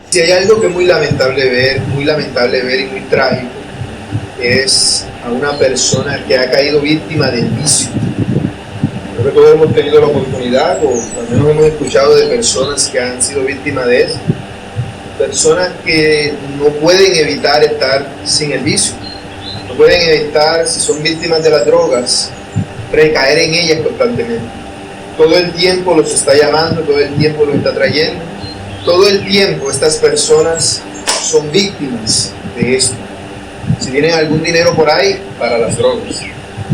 Si hay algo que es muy lamentable ver y muy trágico, es a una persona que ha caído víctima del vicio. Creo que todos hemos tenido la oportunidad, o al menos hemos escuchado de personas que han sido víctimas de eso. Personas que no pueden evitar estar sin el vicio. No pueden evitar, si son víctimas de las drogas, recaer en ellas constantemente. Todo el tiempo los está llamando, todo el tiempo los está trayendo. Todo el tiempo estas personas son víctimas de esto. Si tienen algún dinero por ahí, para las drogas.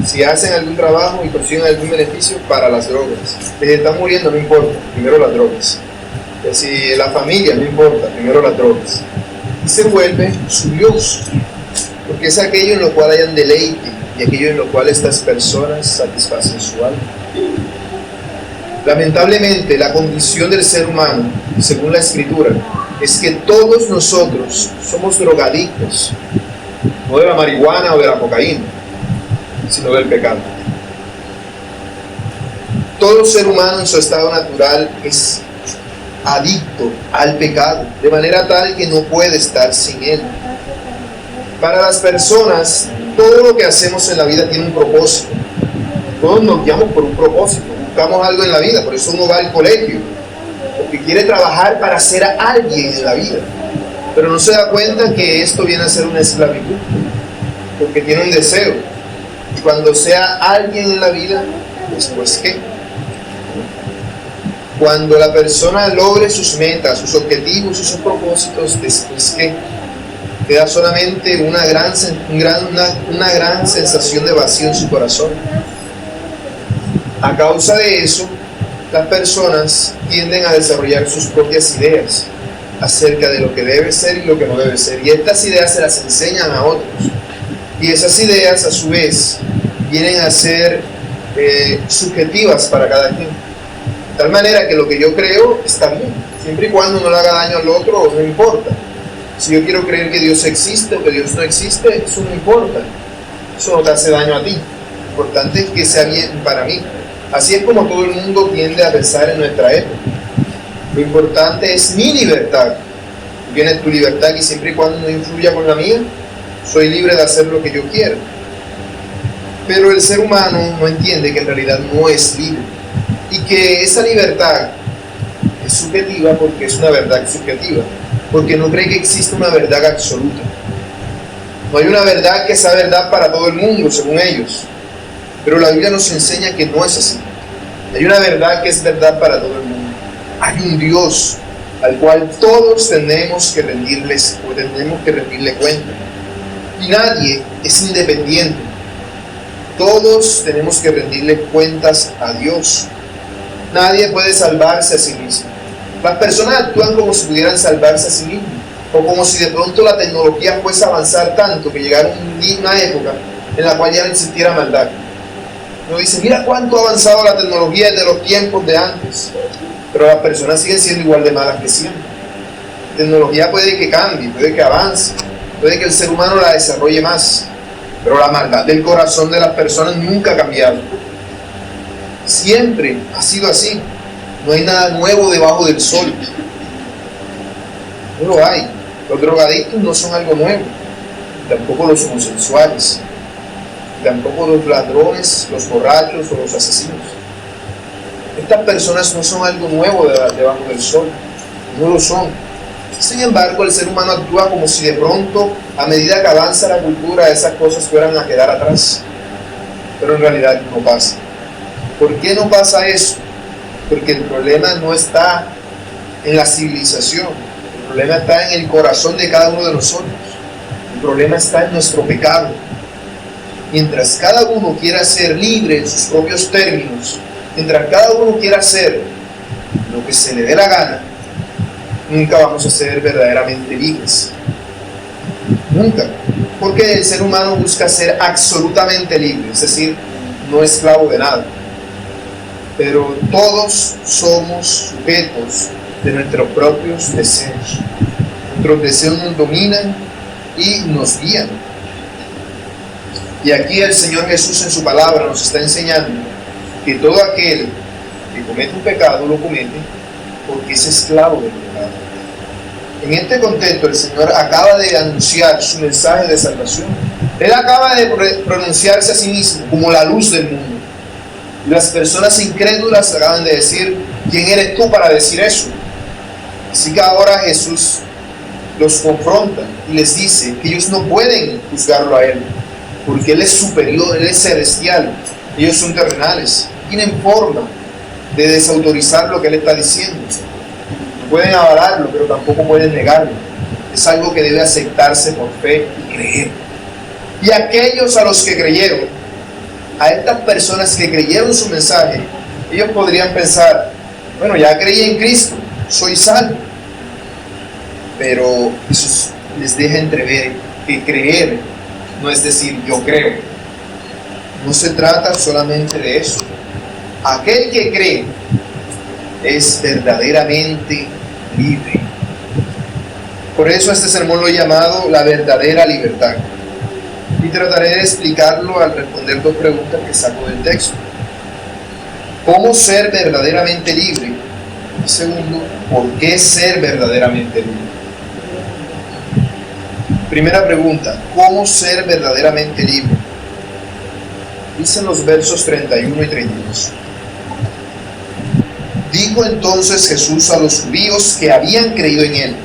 Si hacen algún trabajo y consiguen algún beneficio, para las drogas. Si están muriendo, no importa, primero las drogas. Si la familia, no importa, primero las drogas. Y se vuelve su Dios, porque es aquello en lo cual hayan deleite y aquello en lo cual estas personas satisfacen su alma. Lamentablemente, la condición del ser humano, según la Escritura, es que todos nosotros somos drogadictos, no de la marihuana o de la cocaína, sino del pecado. Todo ser humano en su estado natural es adicto al pecado, de manera tal que no puede estar sin él. Para las personas, todo lo que hacemos en la vida tiene un propósito. Todos nos guiamos por un propósito, buscamos algo en la vida, por eso uno va al colegio, porque quiere trabajar para ser alguien en la vida, pero no se da cuenta que esto viene a ser una esclavitud, porque tiene un deseo, y cuando sea alguien en la vida, después ¿qué? Cuando la persona logre sus metas, sus objetivos, sus propósitos, después ¿qué? Queda solamente una gran sensación de vacío en su corazón. A causa de eso, las personas tienden a desarrollar sus propias ideas acerca de lo que debe ser y lo que no debe ser. Y estas ideas se las enseñan a otros. Y esas ideas, a su vez, vienen a ser subjetivas para cada quien. De tal manera que lo que yo creo está bien, siempre y cuando no le haga daño al otro, no importa. Si yo quiero creer que Dios existe o que Dios no existe, eso no importa. Eso no te hace daño a ti. Lo importante es que sea bien para mí. Así es como todo el mundo tiende a pensar en nuestra época. Lo importante es mi libertad. Viene tu libertad y siempre y cuando no influya con la mía, soy libre de hacer lo que yo quiera. Pero el ser humano no entiende que en realidad no es libre. Y que esa libertad es subjetiva porque es una verdad subjetiva. Porque no cree que existe una verdad absoluta. No hay una verdad que sea verdad para todo el mundo, según ellos. Pero la Biblia nos enseña que no es así. Hay una verdad que es verdad para todo el mundo. Hay un Dios al cual todos tenemos que rendirle cuenta. Y nadie es independiente. Todos tenemos que rendirle cuentas a Dios. Nadie puede salvarse a sí mismo. Las personas actúan como si pudieran salvarse a sí mismos, o como si de pronto la tecnología fuese a avanzar tanto que llegara una época en la cual ya no existiera maldad. Uno dice, mira cuánto ha avanzado la tecnología desde los tiempos de antes, pero las personas siguen siendo igual de malas que siempre. La tecnología puede que cambie, puede que avance, puede que el ser humano la desarrolle más, pero la maldad del corazón de las personas nunca ha cambiado. Siempre ha sido así. No hay nada nuevo debajo del sol. No lo hay. Los drogadictos no son algo nuevo. Tampoco los homosexuales. Tampoco los ladrones, los borrachos o los asesinos. Estas personas no son algo nuevo debajo del sol. No lo son. Sin embargo, el ser humano actúa como si de pronto, a medida que avanza la cultura, esas cosas fueran a quedar atrás. Pero en realidad no pasa. ¿Por qué no pasa eso? Porque el problema no está en la civilización, el problema está en el corazón de cada uno de nosotros, el problema está en nuestro pecado. Mientras cada uno quiera ser libre en sus propios términos, mientras cada uno quiera hacer lo que se le dé la gana, nunca vamos a ser verdaderamente libres. Nunca. Porque el ser humano busca ser absolutamente libre, es decir, no esclavo de nada. Pero todos somos sujetos de nuestros propios deseos. Nuestros deseos nos dominan y nos guían. Y aquí el Señor Jesús en su palabra nos está enseñando que todo aquel que comete un pecado lo comete porque es esclavo del pecado. En este contexto, el Señor acaba de anunciar su mensaje de salvación. Él acaba de pronunciarse a sí mismo como la luz del mundo. Y las personas incrédulas acaban de decir: ¿quién eres tú para decir eso? Así que ahora Jesús los confronta y les dice que ellos no pueden juzgarlo a Él, porque Él es superior, Él es celestial, ellos son terrenales. Tienen forma de desautorizar lo que Él está diciendo. No pueden avalarlo, pero tampoco pueden negarlo. Es algo que debe aceptarse por fe y creer. Y aquellos a los que creyeron, a estas personas que creyeron su mensaje, ellos podrían pensar: bueno, ya creí en Cristo, soy salvo. Pero Jesús les deja entrever que creer no es decir yo creo. No se trata solamente de eso. Aquel que cree es verdaderamente libre. Por eso este sermón lo he llamado la verdadera libertad. Y trataré de explicarlo al responder dos preguntas que saco del texto. ¿Cómo ser verdaderamente libre? Y segundo, ¿por qué ser verdaderamente libre? Primera pregunta: ¿cómo ser verdaderamente libre? Dicen los versos 31 y 32. Dijo entonces Jesús a los judíos que habían creído en Él: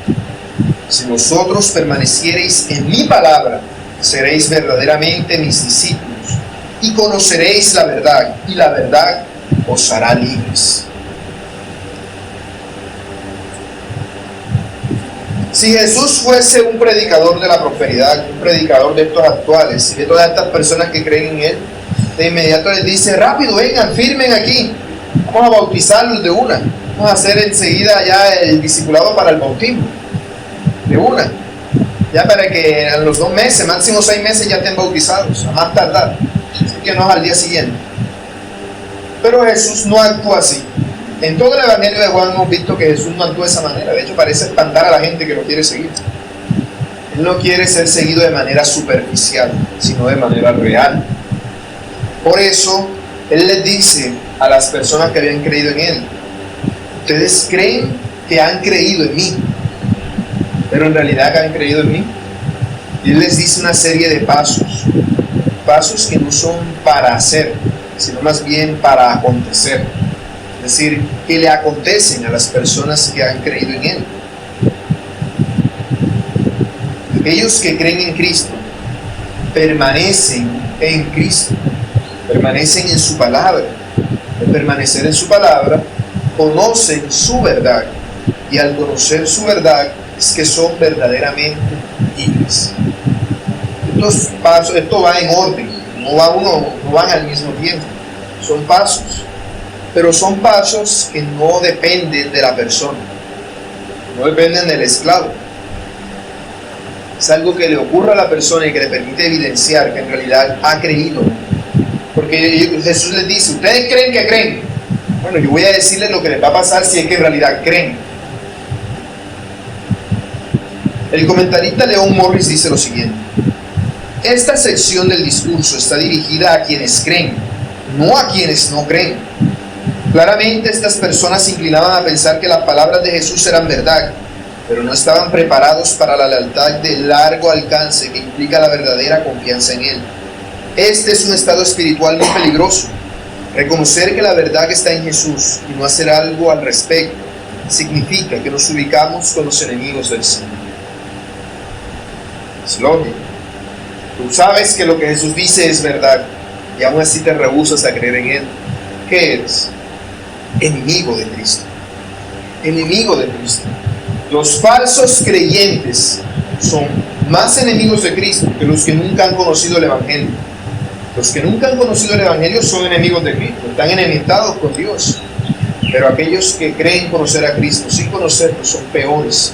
si vosotros permaneciereis en mi palabra, seréis verdaderamente mis discípulos, y conoceréis la verdad, y la verdad os hará libres. Si Jesús fuese un predicador de la prosperidad, un predicador de estos actuales, y de todas estas personas que creen en Él, de inmediato les dice: rápido, vengan, firmen aquí, vamos a bautizarlos de una, vamos a hacer enseguida ya el discipulado para el bautismo, de una, ya para que en los 2 meses, máximo 6 meses ya estén bautizados, a más tardar, así que no es al día siguiente. Pero Jesús no actúa así. En todo el Evangelio de Juan hemos visto que Jesús no actúa de esa manera. De hecho, parece espantar a la gente que lo quiere seguir. Él no quiere ser seguido de manera superficial, sino de manera real. Por eso, Él les dice a las personas que habían creído en Él: ustedes creen que han creído en mí, pero en realidad que han creído en mí. Y Él les dice una serie de pasos que no son para hacer, sino más bien para acontecer. Es decir, que le acontecen a las personas que han creído en Él. Aquellos que creen en Cristo permanecen en Cristo, permanecen en su palabra. Al permanecer en su palabra, conocen su verdad, y al conocer su verdad es que son verdaderamente libres. Estos pasos, esto va en orden, no van al mismo tiempo, son pasos. Pero son pasos que no dependen de la persona, no dependen del esclavo. Es algo que le ocurre a la persona y que le permite evidenciar que en realidad ha creído. Porque Jesús les dice: ¿ustedes creen que creen? Bueno, yo voy a decirles lo que les va a pasar si es que en realidad creen. El comentarista Leon Morris dice lo siguiente: esta sección del discurso está dirigida a quienes creen, no a quienes no creen. Claramente estas personas se inclinaban a pensar que las palabras de Jesús eran verdad, pero no estaban preparados para la lealtad de largo alcance que implica la verdadera confianza en Él. Este es un estado espiritual muy peligroso. Reconocer que la verdad está en Jesús y no hacer algo al respecto significa que nos ubicamos con los enemigos del Señor. Es lógico. Tú sabes que lo que Jesús dice es verdad y aún así te rehusas a creer en Él. ¿Qué eres? Enemigo de Cristo. Enemigo de Cristo. Los falsos creyentes son más enemigos de Cristo que los que nunca han conocido el Evangelio. Los que nunca han conocido el Evangelio son enemigos de Cristo, están enemistados con Dios. Pero aquellos que creen conocer a Cristo sin conocerlo son peores.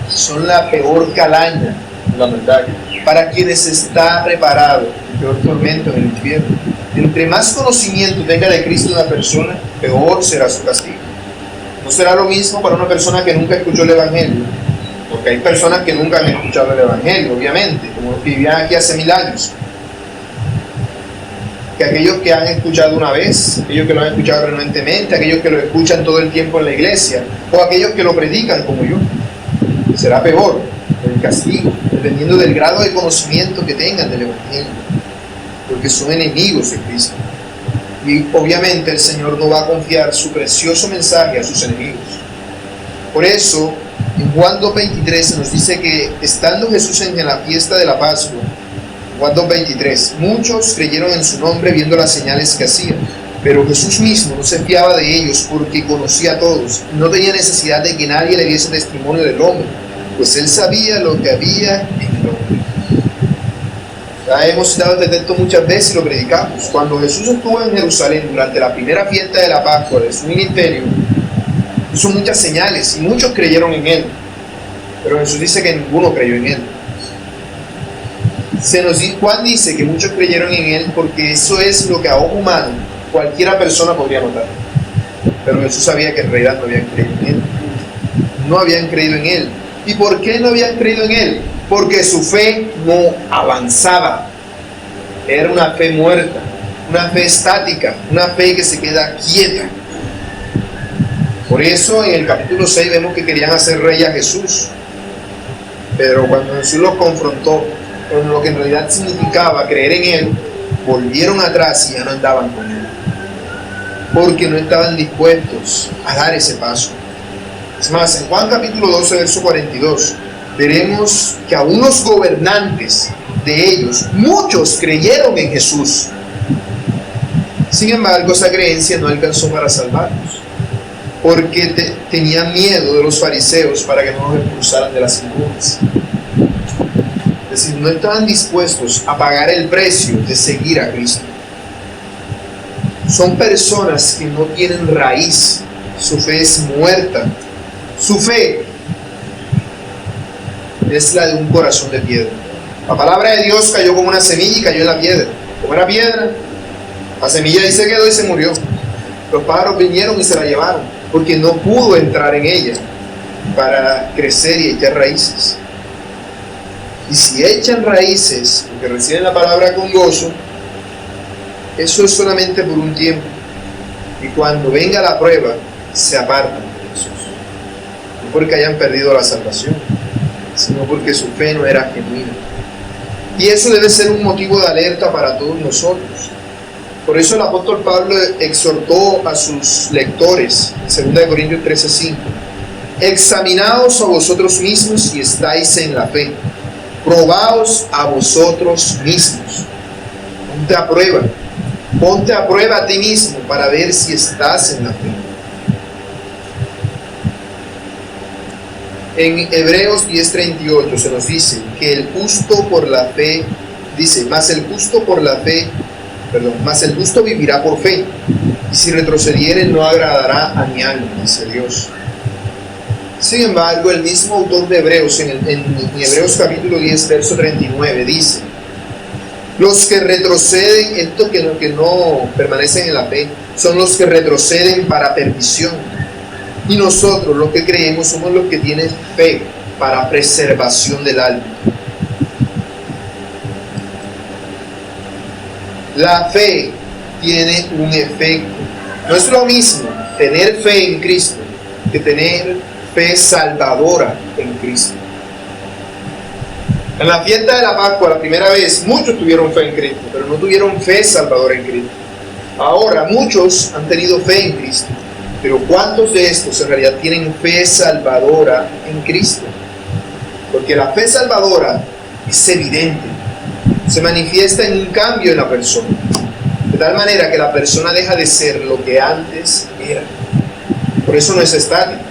Son la peor calaña, la verdad, para quienes está preparado el peor tormento en el infierno. Entre más conocimiento tenga de Cristo una persona, peor será su castigo. No será lo mismo para una persona que nunca escuchó el Evangelio, porque hay personas que nunca han escuchado el Evangelio, obviamente, como los que vivían aquí hace 1000 años, que aquellos que han escuchado una vez, aquellos que lo han escuchado frecuentemente, aquellos que lo escuchan todo el tiempo en la iglesia, o aquellos que lo predican como yo. será peor el castigo, dependiendo del grado de conocimiento que tengan del Evangelio, porque son enemigos de Cristo. Y obviamente el Señor no va a confiar su precioso mensaje a sus enemigos. Por eso, en Juan 2:23 se nos dice que estando Jesús en la fiesta de la Pascua, Juan 2:23, muchos creyeron en su nombre viendo las señales que hacían, pero Jesús mismo no se fiaba de ellos porque conocía a todos, y no tenía necesidad de que nadie le diese testimonio del hombre, pues él sabía lo que había en el hombre. Ya hemos citado este texto muchas veces y lo predicamos. Cuando Jesús estuvo en Jerusalén durante la primera fiesta de la Pascua de su ministerio, hizo muchas señales y muchos creyeron en él, pero Jesús dice que ninguno creyó en él. Juan dice que muchos creyeron en él porque eso es lo que a ojo humano cualquiera persona podría notar, pero Jesús sabía que en realidad no habían creído en él. No habían creído en él. ¿Y por qué no habían creído en él? Porque su fe no avanzaba. Era una fe muerta, una fe estática, una fe que se queda quieta. Por eso en el capítulo 6 vemos que querían hacer rey a Jesús, pero cuando Jesús los confrontó con lo que en realidad significaba creer en él, volvieron atrás y ya no andaban con él, porque no estaban dispuestos a dar ese paso. Es más, en Juan capítulo 12, verso 42, veremos que aún los gobernantes de ellos, muchos creyeron en Jesús. Sin embargo, esa creencia no alcanzó para salvarlos, porque tenían miedo de los fariseos para que no los expulsaran de las sinagogas. Es decir, no estaban dispuestos a pagar el precio de seguir a Cristo. Son personas que no tienen raíz, su fe es muerta. Su fe es la de un corazón de piedra. La palabra de Dios cayó como una semilla y cayó en la piedra. Como era piedra, la semilla ahí se quedó y se murió. Los pájaros vinieron y se la llevaron, porque no pudo entrar en ella para crecer y echar raíces. Y si echan raíces, porque reciben la palabra con gozo, eso es solamente por un tiempo. Y cuando venga la prueba, se apartan de Jesús. No porque hayan perdido la salvación, sino porque su fe no era genuina. Y eso debe ser un motivo de alerta para todos nosotros. Por eso el apóstol Pablo exhortó a sus lectores, en 2 Corintios 13:5, examinaos a vosotros mismos si estáis en la fe. Probaos a vosotros mismos. Ponte a prueba a ti mismo para ver si estás en la fe. En Hebreos 10:38 se nos dice que el justo por la fe, dice, mas el justo vivirá por fe, y si retrocediere no agradará a mi alma, dice Dios. Sin embargo, el mismo autor de Hebreos, en Hebreos capítulo 10, verso 39, dice, los que retroceden, estos que no permanecen en la fe, son los que retroceden para perdición. Y nosotros, los que creemos, somos los que tienen fe para preservación del alma. La fe tiene un efecto. No es lo mismo tener fe en Cristo que tener fe salvadora en Cristo. En la fiesta de la Pascua, la primera vez, muchos tuvieron fe en Cristo, pero no tuvieron fe salvadora en Cristo. Ahora, muchos han tenido fe en Cristo, pero ¿cuántos de estos en realidad tienen fe salvadora en Cristo? Porque la fe salvadora es evidente, se manifiesta en un cambio en la persona, de tal manera que la persona deja de ser lo que antes era. Por eso no es estática.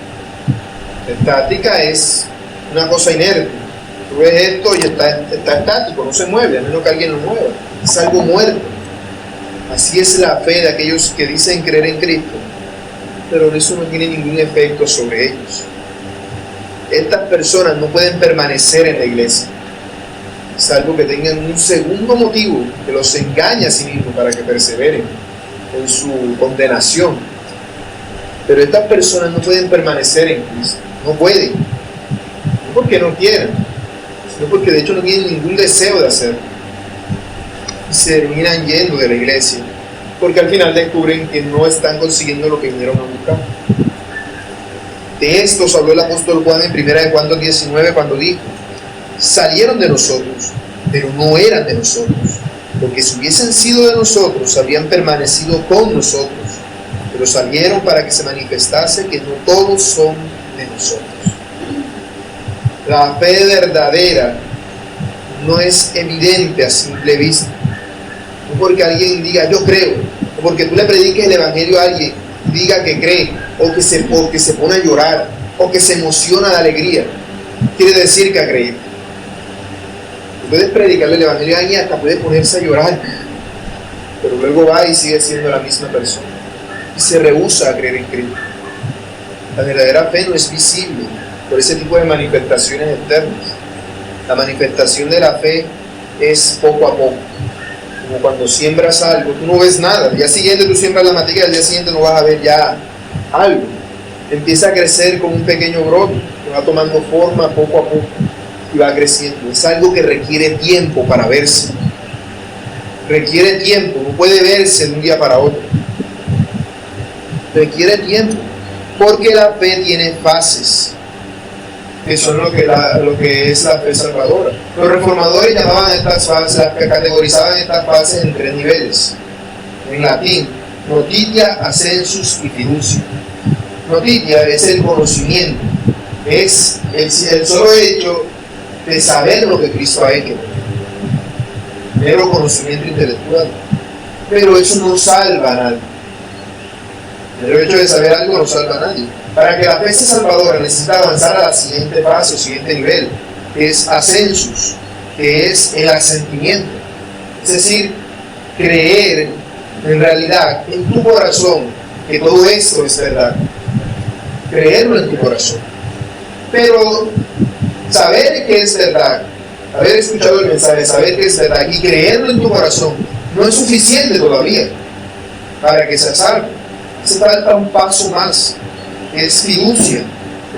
Estática es una cosa inerte. Tú ves esto y está estático, no se mueve, a menos que alguien lo mueva. Es algo muerto. Así es la fe de aquellos que dicen creer en Cristo, pero eso no tiene ningún efecto sobre ellos. Estas personas no pueden permanecer en la iglesia, salvo que tengan un segundo motivo que los engañe a sí mismos para que perseveren en su condenación. Pero estas personas no pueden permanecer en Cristo, no pueden, no porque no quieran, sino porque de hecho no tienen ningún deseo de hacerlo. Y se terminan yendo de la iglesia, porque al final descubren que no están consiguiendo lo que vinieron a buscar. De estos habló el apóstol Juan en 1 de Juan 19 cuando dijo: salieron de nosotros, pero no eran de nosotros, porque si hubiesen sido de nosotros, habrían permanecido con nosotros, pero salieron para que se manifestase que no todos son de nosotros. La fe verdadera no es evidente a simple vista. No porque alguien diga yo creo, o porque tú le prediques el evangelio a alguien y diga que cree, o que se pone a llorar, o que se emociona de alegría, quiere decir que ha creído. Tú puedes predicarle el evangelio a alguien, hasta puede ponerse a llorar, pero luego va y sigue siendo la misma persona y se rehúsa a creer en Cristo. La verdadera fe no es visible por ese tipo de manifestaciones externas. La manifestación de la fe es poco a poco, como cuando siembras algo, tú no ves nada, al día siguiente tú siembras la matilla, al día siguiente no vas a ver ya algo. Empieza a crecer como un pequeño brote, que va tomando forma poco a poco y va creciendo. Es algo que requiere tiempo para verse. Requiere tiempo, no puede verse de un día para otro. Requiere tiempo, porque la fe tiene fases, que son lo que es la fe salvadora. Los reformadores llamaban estas fases, categorizaban estas fases en 3 niveles. En latín, notitia, ascensus y fiducia. Notitia es el conocimiento, es el solo hecho de saber lo que Cristo ha hecho, mero conocimiento intelectual, pero eso no salva a nadie. El hecho de saber algo no salva a nadie. Para que la fe sea salvadora necesita avanzar a la siguiente fase o siguiente nivel, que es ascensus, que es el asentimiento, es decir, creer en realidad en tu corazón que todo esto es verdad, creerlo en tu corazón. Pero saber que es verdad, haber escuchado el mensaje, saber que es verdad y creerlo en tu corazón no es suficiente todavía para que seas salvo. Se falta un paso más, que es fiducia,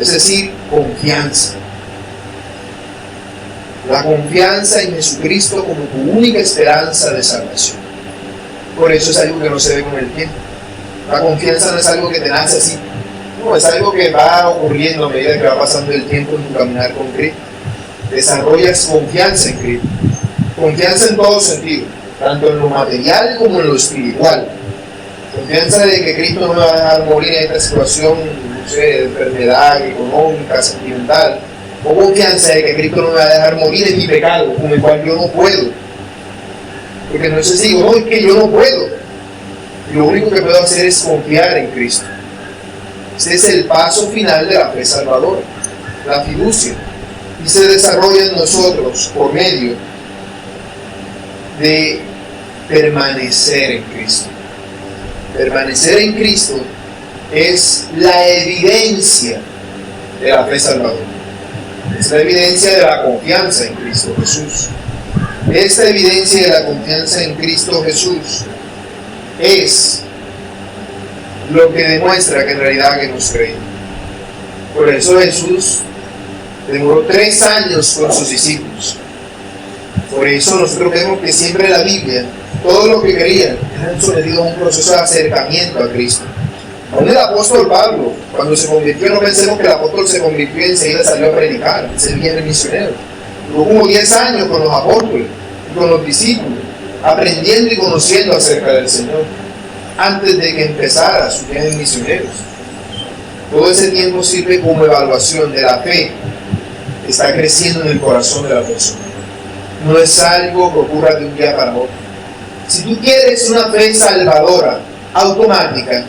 es decir, confianza. La confianza en Jesucristo como tu única esperanza de salvación. Por eso es algo que no se ve con el tiempo. La confianza no es algo que te nace así. No, es algo que va ocurriendo a medida que va pasando el tiempo en tu caminar con Cristo. Desarrollas confianza en Cristo. Confianza en todo sentido, tanto en lo material como en lo espiritual. Confianza de que Cristo no me va a dejar morir en esta situación, no sé, de enfermedad económica, sentimental. O confianza de que Cristo no me va a dejar morir en mi pecado, con el cual yo no puedo. Porque no sé si digo, no, es que yo no puedo. Y lo único que puedo hacer es confiar en Cristo. Este es el paso final de la fe salvadora, la fiducia. Y se desarrolla en nosotros por medio de permanecer en Cristo. Permanecer en Cristo es la evidencia de la fe salvadora. Es la evidencia de la confianza en Cristo Jesús. Esta evidencia de la confianza en Cristo Jesús es lo que demuestra que en realidad hemos creído. Por eso Jesús demoró 3 años con sus discípulos. Por eso nosotros vemos que siempre en la Biblia todo lo que querían eran sometidos a un proceso de acercamiento a Cristo. Aún el apóstol Pablo, cuando se convirtió, no pensemos que el apóstol se convirtió y enseguida salió a predicar, ser bien misionero. Duró como 10 años con los apóstoles y con los discípulos, aprendiendo y conociendo acerca del Señor, antes de que empezara sus viajes misioneros. Todo ese tiempo sirve como evaluación de la fe que está creciendo en el corazón de la persona. No es algo que ocurra de un día para otro. Si tú quieres una fe salvadora, automática,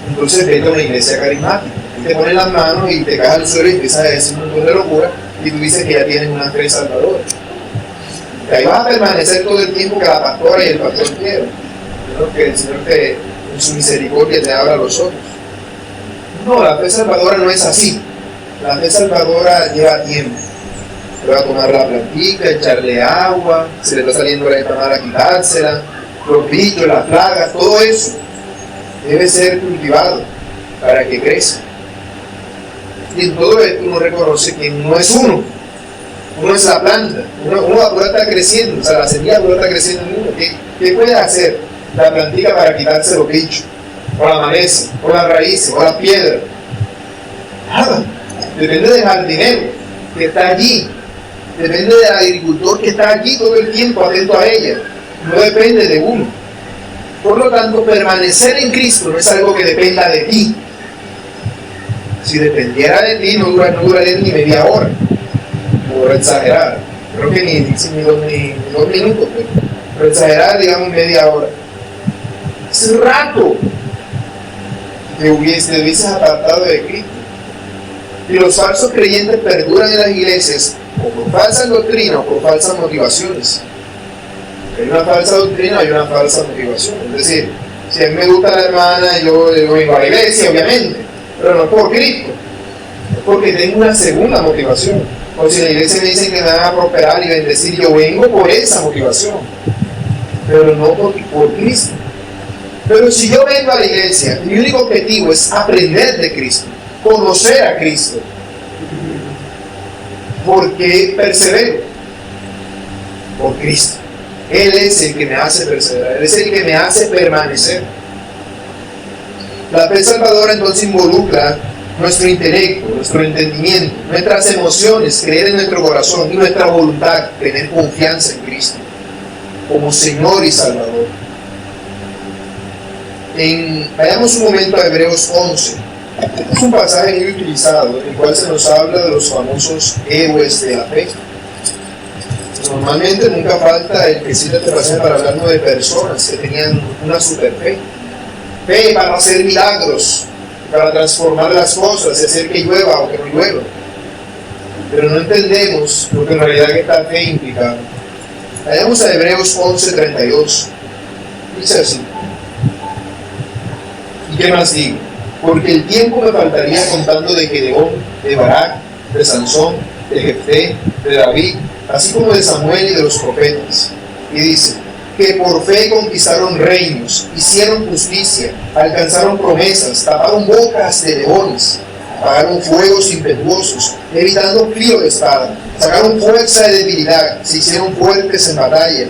entonces vete a una iglesia carismática. Y te pones las manos y te caes al suelo y empiezas a decir un montón de locura y tú dices que ya tienes una fe salvadora. Y ahí vas a permanecer todo el tiempo que la pastora y el pastor quieran. Que el Señor en su misericordia te abra los ojos. No, la fe salvadora no es así. La fe salvadora lleva tiempo. Le va a tomar la plantita, echarle agua, se le está saliendo la entamada, quitársela, los bichos, las plagas, todo eso debe ser cultivado para que crezca. Y en todo esto uno reconoce que no es uno es la planta, uno va a poder estar creciendo, o sea, la semilla va a poder estar creciendo en uno. ¿Qué puede hacer la plantita para quitarse los bichos, o la maleza, o las raíces, o las piedras? Nada. Depende del jardinero que está allí. Depende del agricultor que está allí todo el tiempo atento a ella. No depende de uno. Por lo tanto, permanecer en Cristo no es algo que dependa de ti. Si dependiera de ti, no duraría ni media hora. Por exagerar. Creo que ni 2 minutos. Pero exagerar, digamos, media hora. Es rato que te hubieses apartado de Cristo. Y los falsos creyentes perduran en las iglesias o por falsas doctrinas o por falsas motivaciones. Hay una falsa doctrina, hay una falsa motivación. Es decir, si a mí me gusta la hermana, yo vengo a la iglesia, obviamente, pero no por Cristo, es porque tengo una segunda motivación. O si en la iglesia me dicen que me van a prosperar y bendecir, yo vengo por esa motivación, pero no por Cristo. Pero si yo vengo a la iglesia, mi único objetivo es aprender de Cristo, conocer a Cristo, porque persevero por Cristo. Él es el que me hace perseverar, Él es el que me hace permanecer. La fe salvadora entonces involucra nuestro intelecto, nuestro entendimiento, nuestras emociones, creer en nuestro corazón y nuestra voluntad, tener confianza en Cristo como Señor y Salvador. Vayamos un momento a Hebreos 11. Es un pasaje muy utilizado en el cual se nos habla de los famosos héroes de la fe. Normalmente nunca falta el que cita este pasaje para hablarnos de personas que tenían una super fe. Fe para hacer milagros, para transformar las cosas y hacer que llueva o que no llueva. Pero no entendemos lo que en realidad esta fe implica. Vayamos a Hebreos 11:32. Dice así. ¿Y qué más digo? Porque el tiempo me faltaría contando de Gedeón, de Barak, de Sansón, de Jefté, de David, así como de Samuel y de los profetas. Y dice, que por fe conquistaron reinos, hicieron justicia, alcanzaron promesas, taparon bocas de leones, apagaron fuegos impetuosos, evitando filo de espada, sacaron fuerza de debilidad, se hicieron fuertes en batalla,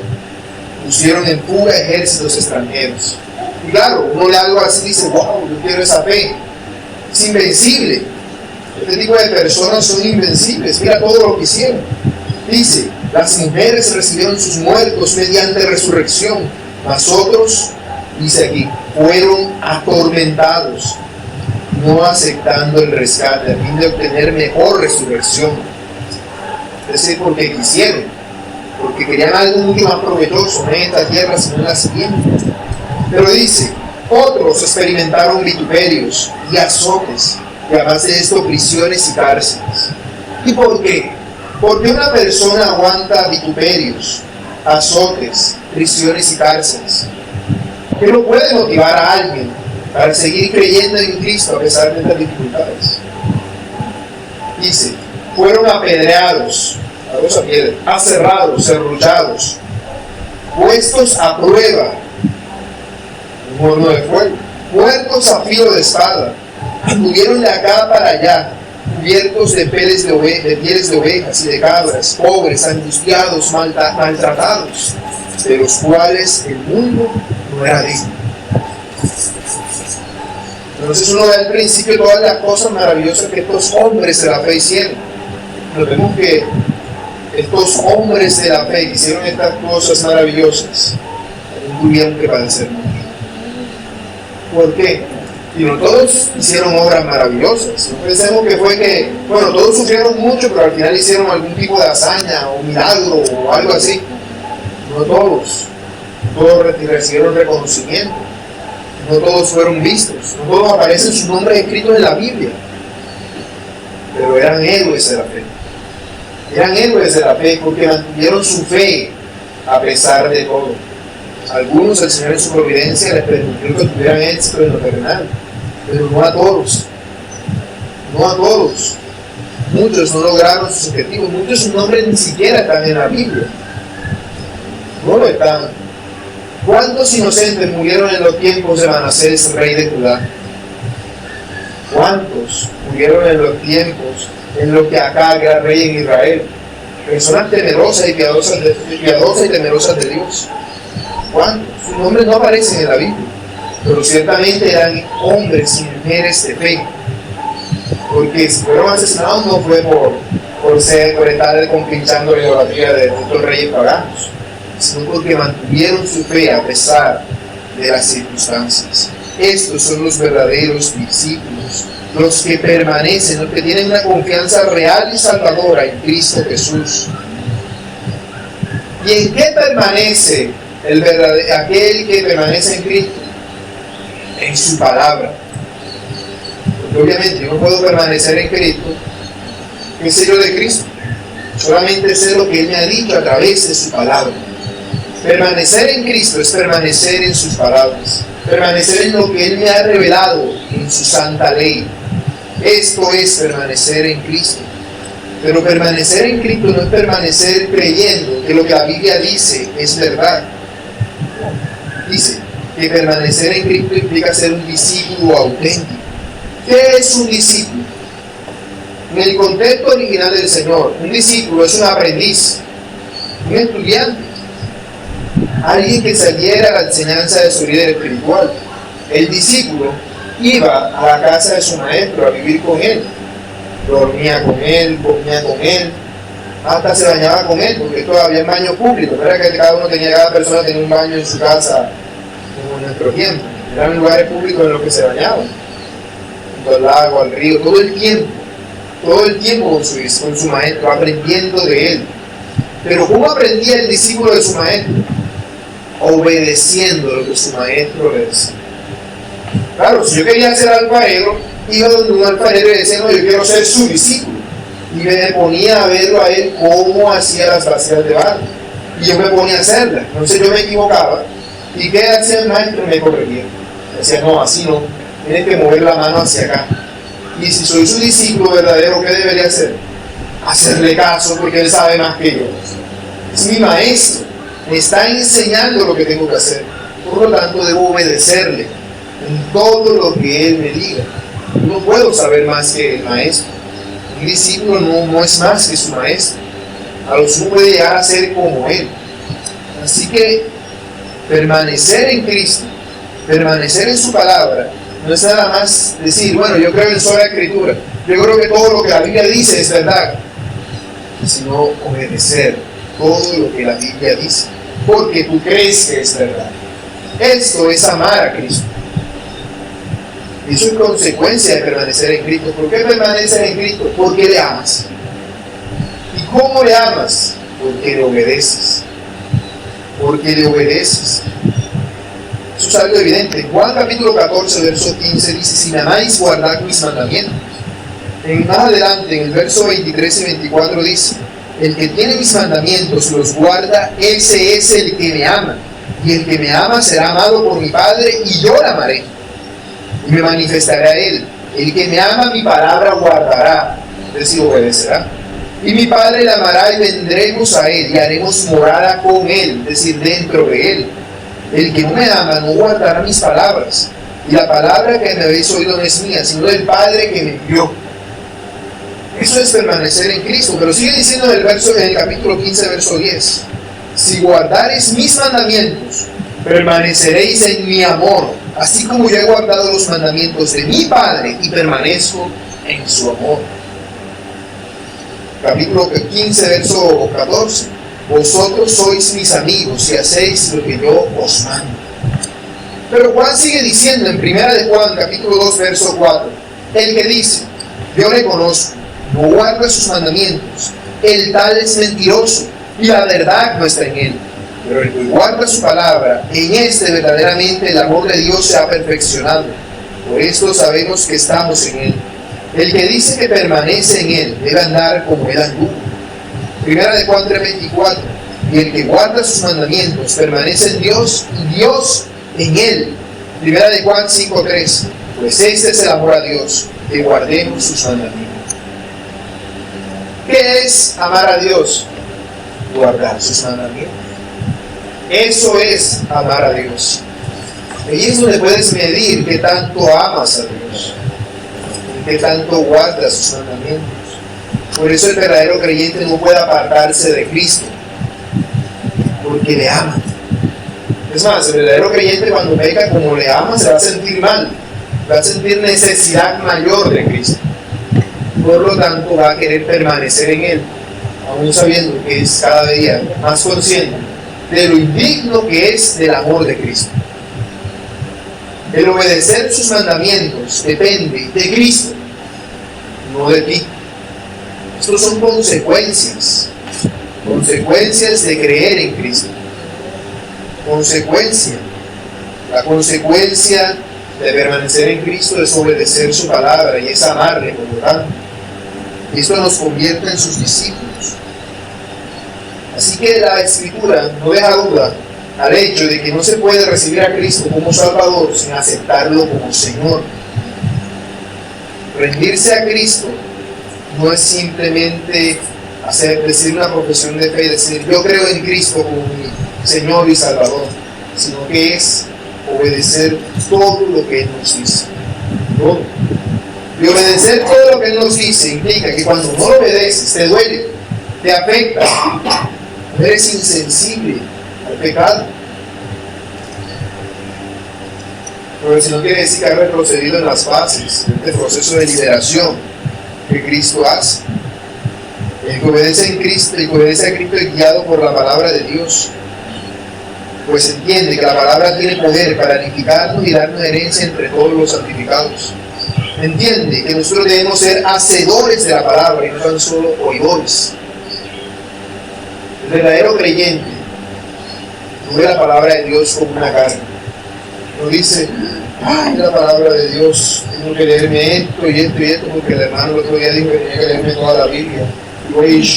pusieron en fuga ejércitos extranjeros. Y claro, uno le algo así y dice, wow, yo quiero esa fe, es invencible. Este tipo de personas son invencibles, mira todo lo que hicieron. Dice, las mujeres recibieron sus muertos mediante resurrección, mas otros, dice aquí, fueron atormentados, no aceptando el rescate, a fin de obtener mejor resurrección. Es decir, porque quisieron, porque querían algo mucho más provechoso, no en esta tierra, sino en la siguiente. Pero dice, otros experimentaron vituperios y azotes, y además de esto, prisiones y cárceles. ¿Y por qué? Porque una persona aguanta vituperios, azotes, prisiones y cárceles. ¿Qué lo puede motivar a alguien para seguir creyendo en Cristo a pesar de estas dificultades? Dice, fueron apedreados, aserrados, serruchados, puestos a prueba, un horno de fuego, muertos a filo de espada, anduvieron de acá para allá, cubiertos de pieles de ovejas y de cabras, pobres, angustiados, maltratados, de los cuales el mundo no era digno. Entonces uno ve al principio todas las cosas maravillosas que estos hombres de la fe hicieron. Pero vemos que estos hombres de la fe que hicieron estas cosas maravillosas tuvieron que padecer mucho. ¿Por qué? Y no todos hicieron obras maravillosas. No pensemos que fue que, bueno, todos sufrieron mucho, pero al final hicieron algún tipo de hazaña o milagro o algo así. No todos. Todos recibieron reconocimiento. No todos fueron vistos. No todos aparecen sus nombres escritos en la Biblia. Pero eran héroes de la fe. Eran héroes de la fe porque mantuvieron su fe a pesar de todo. Algunos, el Señor en su providencia les permitió que tuvieran éxito en lo terrenal, pero no a todos. No a todos. Muchos no lograron sus objetivos, muchos sus nombres ni siquiera están en la Biblia. No lo están. ¿Cuántos inocentes murieron en los tiempos de Manasés, rey de Judá? ¿Cuántos murieron en los tiempos en los que Acab era rey en Israel? Personas temerosas y piadosas y temerosas de Dios. ¿Cuántos? Sus nombres no aparecen en la Biblia, pero ciertamente eran hombres y mujeres de fe. Porque si fueron asesinados no fue por estar compinchando la idolatría de estos reyes paganos, sino porque mantuvieron su fe a pesar de las circunstancias. Estos son los verdaderos discípulos, los que permanecen, los que tienen una confianza real y salvadora en Cristo Jesús. ¿Y en qué permanece aquel que permanece en Cristo? En su palabra. Porque obviamente yo no puedo permanecer en Cristo. ¿Qué sé yo de Cristo? Solamente sé lo que Él me ha dicho a través de su palabra. Permanecer en Cristo es permanecer en sus palabras, permanecer en lo que Él me ha revelado en su santa ley. Esto es permanecer en Cristo. Pero permanecer en Cristo no es permanecer creyendo que lo que la Biblia dice es verdad. Dice que permanecer en Cristo implica ser un discípulo auténtico. ¿Qué es un discípulo? En el contexto original del Señor, un discípulo es un aprendiz, un estudiante, alguien que se adhiere a la enseñanza de su líder espiritual. El discípulo iba a la casa de su maestro a vivir con él, dormía con él, comía con él, hasta se bañaba con él, porque todavía en baños públicos, no era que cada persona tenía un baño en su casa como en nuestro tiempo, eran lugares públicos en los que se bañaban, junto al lago, al río, todo el tiempo con su maestro, aprendiendo de él. Pero ¿cómo aprendía el discípulo de su maestro? Obedeciendo lo que su maestro le decía. Claro, si yo quería ser alfarero, iba donde un alfarero y decía, no, yo quiero ser su discípulo. Y me ponía a verlo a él cómo hacía las vasijas de barro. Y yo me ponía a hacerlas. Entonces yo me equivocaba. ¿Y qué hacía el maestro? Me corregía. Decía, no, así no. Tienes que mover la mano hacia acá. Y si soy su discípulo verdadero, ¿qué debería hacer? Hacerle caso, porque él sabe más que yo. Es mi maestro. Me está enseñando lo que tengo que hacer. Por lo tanto, debo obedecerle en todo lo que él me diga. No puedo saber más que el maestro. Un discípulo no es más que su maestro. A lo sumo puede llegar a ser como él. Así que permanecer en Cristo, permanecer en su palabra, no es nada más decir, bueno, yo creo en sola escritura, yo creo que todo lo que la Biblia dice es verdad, sino obedecer todo lo que la Biblia dice, porque tú crees que es verdad. Esto es amar a Cristo. Y eso es consecuencia de permanecer en Cristo. ¿Por qué permaneces en Cristo? Porque le amas. ¿Y cómo le amas? Porque le obedeces. Porque le obedeces. Eso es algo evidente. Juan capítulo 14, verso 15 dice, si me amáis, guardad mis mandamientos. Más adelante, en el verso 23 y 24 dice, el que tiene mis mandamientos los guarda, ese es el que me ama. Y el que me ama será amado por mi Padre, y yo le amaré. Y me manifestaré a él. El que me ama, mi palabra guardará, es decir, obedecerá. Y mi Padre le amará, y vendremos a él, y haremos morada con él, es decir, dentro de él. El que no me ama no guardará mis palabras. Y la palabra que me habéis oído no es mía, sino del Padre que me envió. Eso es permanecer en Cristo. Pero sigue diciendo en el capítulo 15, verso 10. Si guardareis mis mandamientos, permaneceréis en mi amor, así como yo he guardado los mandamientos de mi Padre y permanezco en su amor. Capítulo 15, verso 14. Vosotros sois mis amigos si hacéis lo que yo os mando. Pero Juan sigue diciendo en 1 de Juan, capítulo 2, verso 4, el que dice, yo le conozco, no guarda sus mandamientos, el tal es mentiroso, y la verdad no está en él. Pero el que guarda su palabra, en este verdaderamente el amor de Dios se ha perfeccionado. Por esto sabemos que estamos en él. El que dice que permanece en él, debe andar como él anduvo. 1 de Juan 3:24, y el que guarda sus mandamientos permanece en Dios y Dios en él. 1 de Juan 5:3, pues este es el amor a Dios, que guardemos sus mandamientos. ¿Qué es amar a Dios? Guardar sus mandamientos. Eso es amar a Dios. Ahí es donde puedes medir qué tanto amas a Dios, qué tanto guardas sus mandamientos. Por eso el verdadero creyente no puede apartarse de Cristo, porque le ama. Es más, el verdadero creyente cuando peca como le ama se va a sentir mal, va a sentir necesidad mayor de Cristo. Por lo tanto, va a querer permanecer en Él, aún sabiendo que es cada día más consciente de lo indigno que es del amor de Cristo. El obedecer sus mandamientos depende de Cristo, no de ti. Estos son consecuencias de creer en Cristo. La consecuencia de permanecer en Cristo es obedecer su palabra y es amarle, por lo tanto. Y esto nos convierte en sus discípulos. Así que la Escritura no deja duda al hecho de que no se puede recibir a Cristo como Salvador sin aceptarlo como Señor. Rendirse a Cristo no es simplemente decir una profesión de fe y decir yo creo en Cristo como mi Señor y Salvador, sino que es obedecer todo lo que Él nos dice. Todo. Y obedecer todo lo que Él nos dice implica que cuando no lo obedeces te duele, te afecta, eres insensible al pecado. Pero eso no quiere decir que ha retrocedido en las fases de este proceso de liberación que Cristo hace. El que obedece a Cristo es guiado por la palabra de Dios, pues entiende que la palabra tiene poder para edificarnos y darnos herencia entre todos los santificados. Entiende que nosotros debemos ser hacedores de la palabra y no tan solo oidores. El verdadero creyente no ve la palabra de Dios como una carga. No dice, ay, la palabra de Dios, tengo que leerme esto y esto y esto, porque el hermano el otro día dijo que tenía que leerme toda la Biblia. Y voy,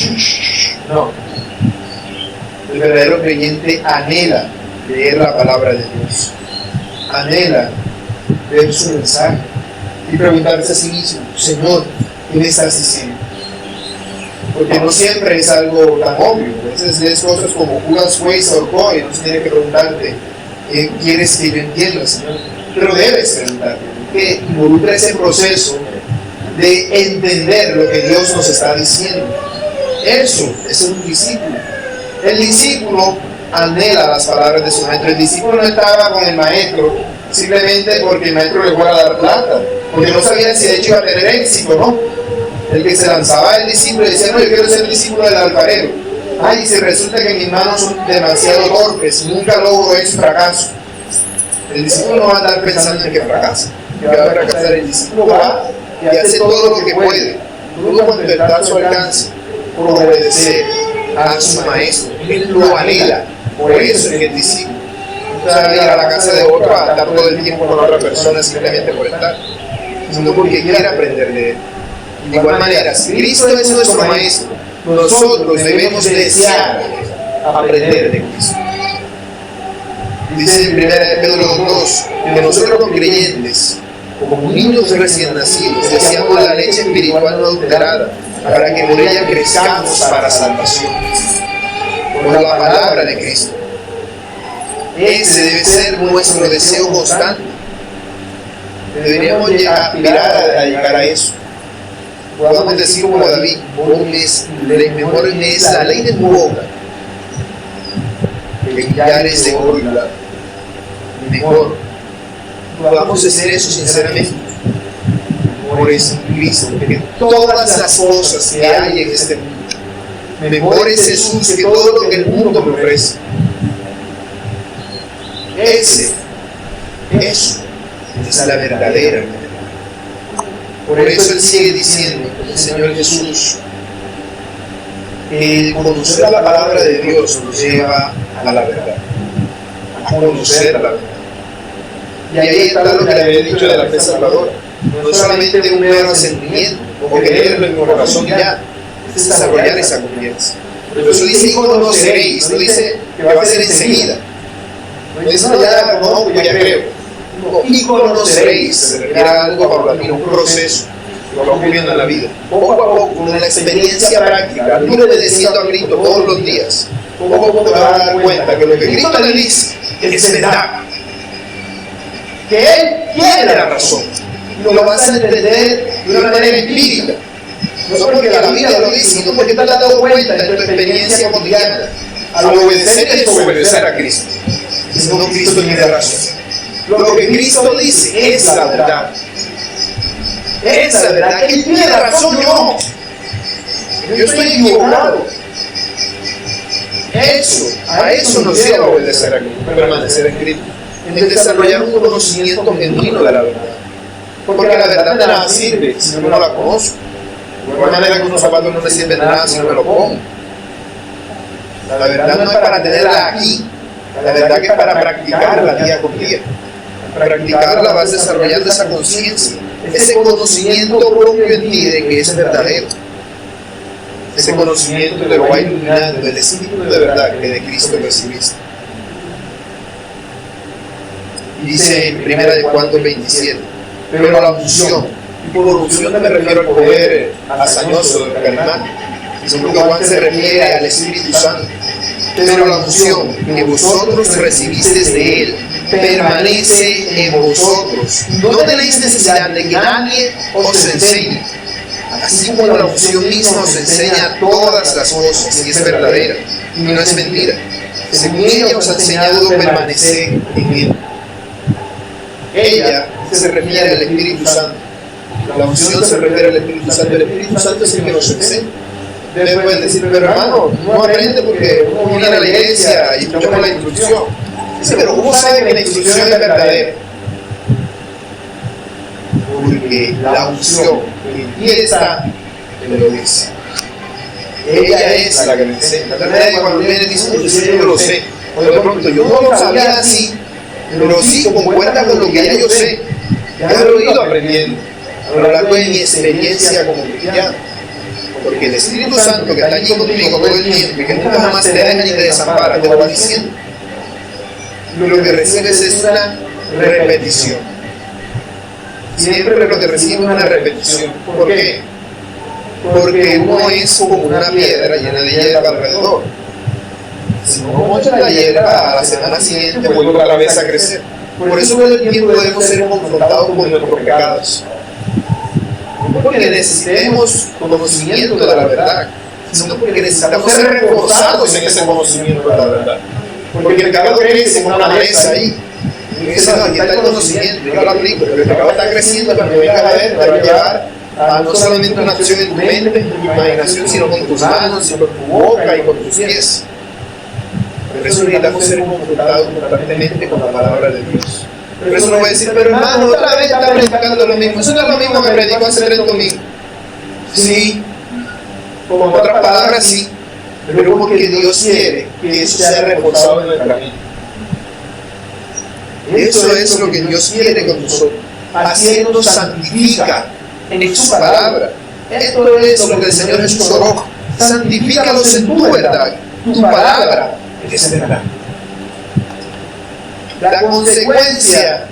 no. El verdadero creyente anhela leer la palabra de Dios. Anhela leer su mensaje y preguntarse a sí mismo, Señor, ¿qué me estás diciendo? Porque no siempre es algo tan obvio. A veces lees cosas como Judas fue y se ahorcó y no se tiene que preguntarte, ¿qué quieres que yo entienda, Señor? Pero debes preguntarte, que involucra ese proceso de entender lo que Dios nos está diciendo. Eso es un discípulo. El discípulo anhela las palabras de su maestro. El discípulo no estaba con el maestro simplemente porque el maestro le fuera a dar plata, porque no sabía si de hecho iba a tener éxito, ¿no? El que se lanzaba el discípulo y decía, no, yo quiero ser el discípulo del alfarero. Ay, si resulta que mis manos son demasiado torpes, nunca logro ese fracaso. El discípulo no va a estar pensando en que fracasa, que va a fracasar. El discípulo va y hace todo lo que puede, todo cuanto está a su alcance, por obedecer a su maestro. Él lo anhela, por eso es que el discípulo no va a ir a la casa de otro a estar todo el tiempo con otra persona simplemente por estar, sino porque quiere aprender de él. De igual manera, si Cristo es nuestro maestro, nosotros debemos desear aprender de Cristo. Dice en 1 Pedro 2 que nosotros como creyentes, como niños recién nacidos, deseamos la leche espiritual no adulterada, para que por ella crezcamos para salvación, por la palabra de Cristo. Ese debe ser nuestro deseo constante. Deberíamos aspirar a llegar a eso. Podemos decir como David, mejor me es la ley de tu boca que millares de oro y plata. Mejor. Podamos hacer eso sinceramente. Mejor es Cristo que todas las cosas que hay en este mundo. Mejor es Jesús que todo lo que el mundo me ofrece. Eso es la verdadera. Por eso Él sigue diciendo, el Señor Jesús, el conocer la palabra de Dios nos lleva a la verdad, a conocer la verdad. Y ahí está lo que le había dicho de la fe salvadora. No es solamente un mero asentimiento o quererlo en mi corazón ya, es desarrollar esa confianza. Por eso dice, y conoceréis, no dice que va a ser enseguida. No dice, no, ya, no, ya creo. Y conoceréis, se refiere a algo paulatino, un proceso que va ocurriendo en la vida. Poco a poco, con la experiencia práctica, tú obedeciendo a Cristo todos los días, poco a poco te vas a dar cuenta que lo que Cristo le dice es verdad. Que Él tiene la razón. Y lo vas a entender de una manera empírica. No porque la Biblia lo dice, sino porque te has dado cuenta de tu experiencia cotidiana. Al obedecer es obedecer a Cristo. Si no, Cristo tiene razón. Lo que Cristo dice es la verdad. esa verdad, que Él tiene razón, yo estoy equivocado. A eso nos lleva a obedecer a permanecer en Cristo, en desarrollar un conocimiento genuino de la verdad. Porque la verdad de nada sirve si no la conozco. De igual manera que unos zapatos no me sirven de nada si no me lo pongo. La verdad no es para tenerla aquí, la verdad que es para practicarla día con día. Practicarla vas desarrollando esa conciencia, ese conocimiento propio en ti de que es verdadero. Ese conocimiento te lo va iluminando el espíritu de verdad que de Cristo recibiste. Dice en 1 Juan 2:27, pero la unción, y por unción no me refiero al poder hazañoso del carismático, sino que Juan se refiere al Espíritu Santo. Pero la unción que vosotros recibisteis de Él permanece en vosotros. No tenéis necesidad de que nadie os enseñe. Así como la unción misma os enseña todas las cosas y es verdadera y no es mentira. Según ella os ha enseñado permanecer en Él. Ella se refiere al Espíritu Santo. La unción se refiere al Espíritu Santo. El Espíritu Santo es el que nos enseña. Ustedes pueden decir, pero hermano, no aprende porque uno viene a la iglesia y escuchamos la instrucción. Sí, pero ¿cómo sabe que la instrucción es verdadera? Porque la unción que empieza me lo dice. Ella es la que me enseña. La verdad es que cuando viene dice, yo lo sé. O de pronto, yo no lo sabía así, pero sí concuerda con lo que ya yo sé. Ya lo he ido aprendiendo a lo largo de mi experiencia como cristiano. Porque el Espíritu Santo que está allí contigo todo el tiempo y que nunca jamás te deja ni te desampara, te lo va diciendo. Lo que recibes es una repetición. Siempre lo que recibes es una repetición. ¿Por qué? Porque uno es como una piedra llena de hierba alrededor. Si no mocha la hierba, a la semana siguiente vuelve otra vez a crecer. Por eso todo el tiempo debemos ser confrontados con nuestros pecados. No porque necesitemos conocimiento de la verdad, sino porque necesitamos ser reforzados en ese conocimiento de la verdad. Porque el pecado crece como una maleza ahí. Y dice, no, aquí está el conocimiento, yo lo aplico, pero el pecado está creciendo cuando venga a ver, te va a llevar a no solamente una acción en tu mente, en tu imaginación, sino con tus manos, sino con tu boca y con tus pies. Por eso necesitamos ser confrontados constantemente con la palabra de Dios. Por eso no voy a decir, pero hermano, otra vez está predicando lo mismo. Eso no es lo mismo que predicó hace 3 domingos. Sí, con otras palabras sí, pero porque Dios quiere que eso sea reforzado en nuestra vida. Eso es lo que Dios quiere con nosotros. Así Él nos santifica en su palabra. Esto es lo que el Señor Jesús oró. Santifícalos en tu verdad. Tu palabra es verdad. La consecuencia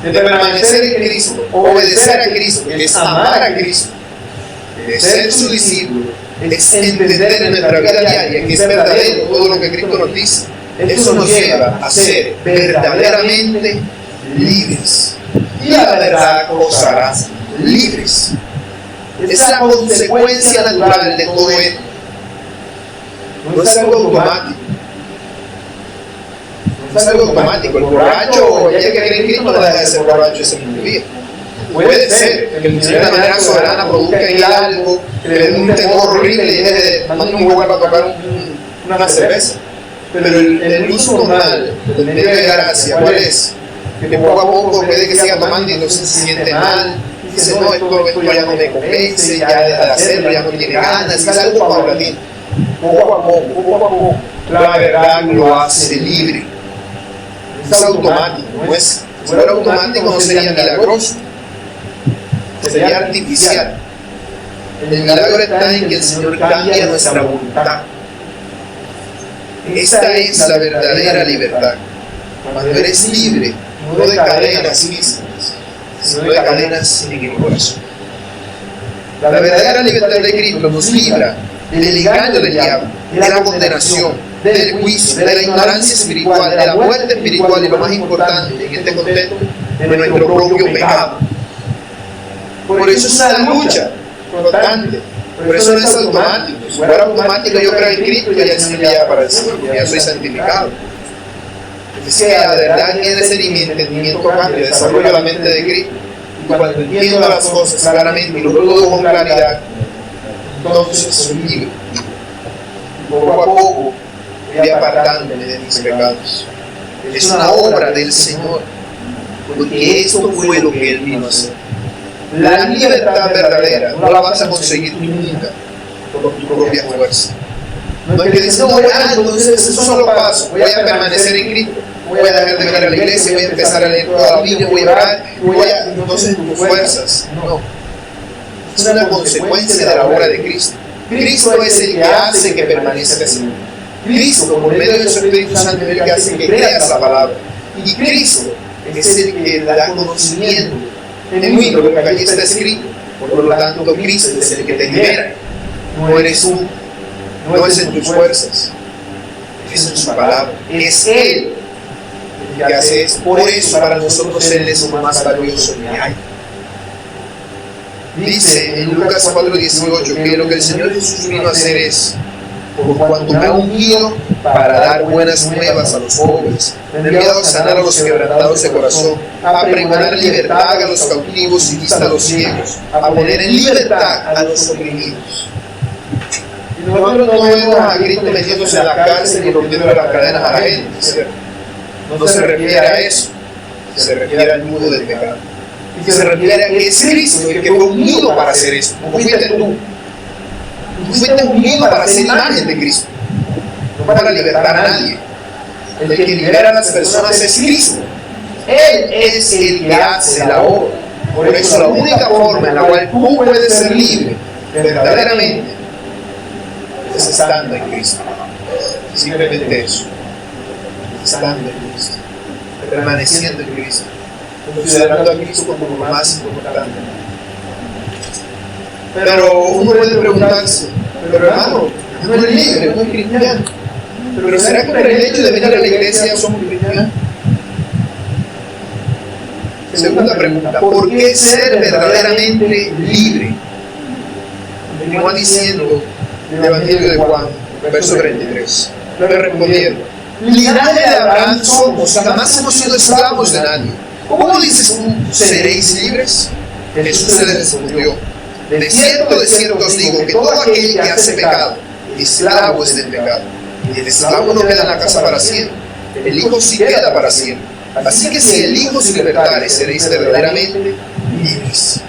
de permanecer en Cristo, obedecer a Cristo, es amar a Cristo, es ser su discípulo, es entender en nuestra vida diaria que es verdadero todo lo que Cristo nos dice. Eso nos lleva a ser verdaderamente libres. Y la verdad os hará libres. Es la consecuencia natural de todo esto. No es algo automático. No es algo automático. El borracho, ya que cree en Cristo, no deja de ser borracho ese mismo día. Puede ser que el Señor de manera soberana produzca en él algo que le dé un temor horrible y deje de mandar un juego a tocar una cerveza. Pero el uso normal del medio de gracia, ¿cuál es? Que poco a poco puede que siga tomando y entonces se siente mal. Dice, no, esto ya no me convence, ya deja de hacerlo, ya no tiene ganas. Es algo paulatino. Poco a poco, la verdad lo hace libre. Es automático, no es. Si fuera automático no sería milagroso, sería artificial. El milagro está en que el Señor cambia nuestra voluntad. Esta es la verdadera libertad. Cuando eres libre, no de cadenas físicas, sino de cadenas en el corazón. La verdadera libertad de Cristo nos libra del engaño del diablo, de la condenación, del juicio, de la ignorancia espiritual, de la muerte espiritual y lo más importante en este contexto, de nuestro propio pecado. Por eso es una lucha constante. Por eso no es automático. Si fuera automático, yo creo en Cristo y ya el Señor me lleva para el cielo, ya soy santificado. Es que la verdad quiere ser y mi entendimiento cambia, desarrollo la mente de Cristo. cuando entiendo las cosas claramente y lo veo todo con claridad, entonces soy libre. Poco a poco voy apartándome de mis pecados. Es una obra del Señor, porque esto fue lo que Él vino a hacer. La libertad verdadera no la vas a conseguir tú nunca por tu propia fuerza. No es que dices, no, entonces eso solo paso, voy a permanecer en Cristo, voy a dejar de venir a la iglesia, voy a empezar a leer toda la Biblia, voy a orar, entonces tus fuerzas. No, es una consecuencia de la obra de Cristo. Cristo es el que hace que permanezca así. Cristo, por medio de su Espíritu Santo, es el que hace que creas la palabra. Y Cristo es el que da conocimiento genuino, lo que allí está escrito. Por lo tanto, Cristo es el que te libera. No eres tú, no es en tus fuerzas, es en su palabra. Es Él el que hace eso. Por eso, para nosotros, Él es lo más valioso que hay. Dice en Lucas 4:18 que lo que el Señor Jesús vino a hacer es: por cuanto me ha ungido para dar buenas nuevas a los pobres, me ha enviado a sanar a los quebrantados de corazón, a pregonar libertad a los cautivos y vista a los ciegos, a poner en libertad a los oprimidos. Y nosotros no vemos a Cristo metiéndose en la cárcel y rompiendo las cadenas a la gente, ¿cierto? No se refiere a eso, se refiere al yugo del pecado. Y se refiere a que es Cristo el que fue unido para hacer eso, no fuiste tú. Tú fuiste unido para ser imagen de Cristo, no para libertar a nadie. El que libera a las personas es Cristo. Él es el que hace la obra. Por eso la única forma en la cual tú puedes ser libre verdaderamente es estando en Cristo. Simplemente eso. Estando en Cristo. Permaneciendo en Cristo. Considerando a Cristo como lo más importante. Pero uno puede preguntarse, pero hermano, no es libre, no es cristiano. Pero ¿será que por el hecho de venir a la iglesia somos cristianos? Segunda pregunta, ¿por qué ser verdaderamente libre? Continúa diciendo el Evangelio de Juan, verso 33. Le respondieron: linaje de Abraham somos, jamás hemos sido esclavos de nadie. ¿Cómo dices tú, seréis libres? Jesús se les respondió: de cierto os digo que todo aquel que hace pecado, esclavo es del pecado. Y el esclavo no queda en la casa para siempre, el Hijo sí queda para siempre. Así que si el Hijo os libertare, seréis verdaderamente libres.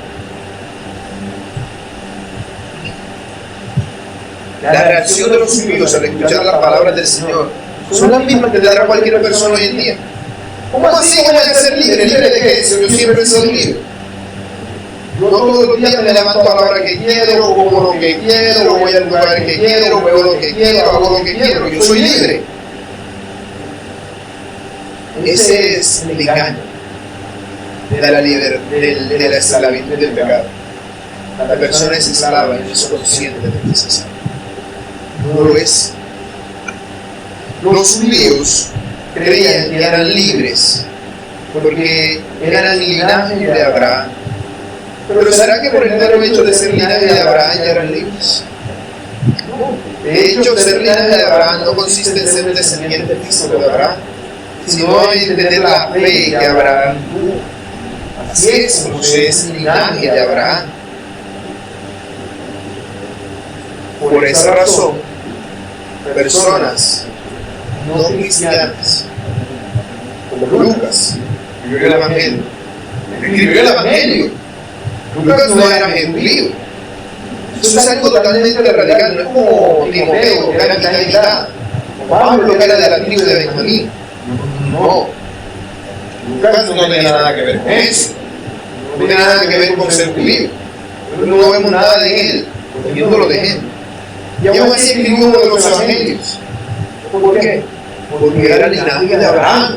La reacción de los judíos al escuchar las palabras del Señor son las mismas que tendrá cualquier persona hoy en día. ¿Cómo así voy a ser libre? ¿Libre de qué? Si yo siempre he sido libre. Yo todos los días me levanto a la hora que quiero, como lo que quiero, voy al lugar que quiero, veo lo que quiero, hago lo que quiero. Yo soy libre. Ese es el engaño de la esclavitud del pecado. La persona es esclava y no es consciente de que es así. No lo es. Los judíos creían que eran libres porque eran el linaje de Abraham. Pero ¿será que por el mero hecho de ser linaje de Abraham ya eran libres? No. De hecho, ser linaje de Abraham no consiste en ser un descendiente físico de Abraham, sino en tener la fe que Abraham tuvo. Así es como se es el linaje de Abraham. Por esa razón, personas no cristianas, como Lucas, escribió el Evangelio. Lucas no era judío. Eso es algo totalmente radical. No es como Timoteo, que era mitad y mitad, o Pablo, que era de la tribu de Benjamín. No. Lucas no tenía nada que ver con eso. No tenía nada que ver con ser judío. No vemos nada de él, poniéndolo de ejemplo. Y aún así escribió uno de los evangelios. ¿Por qué? Porque era el linaje de Abraham.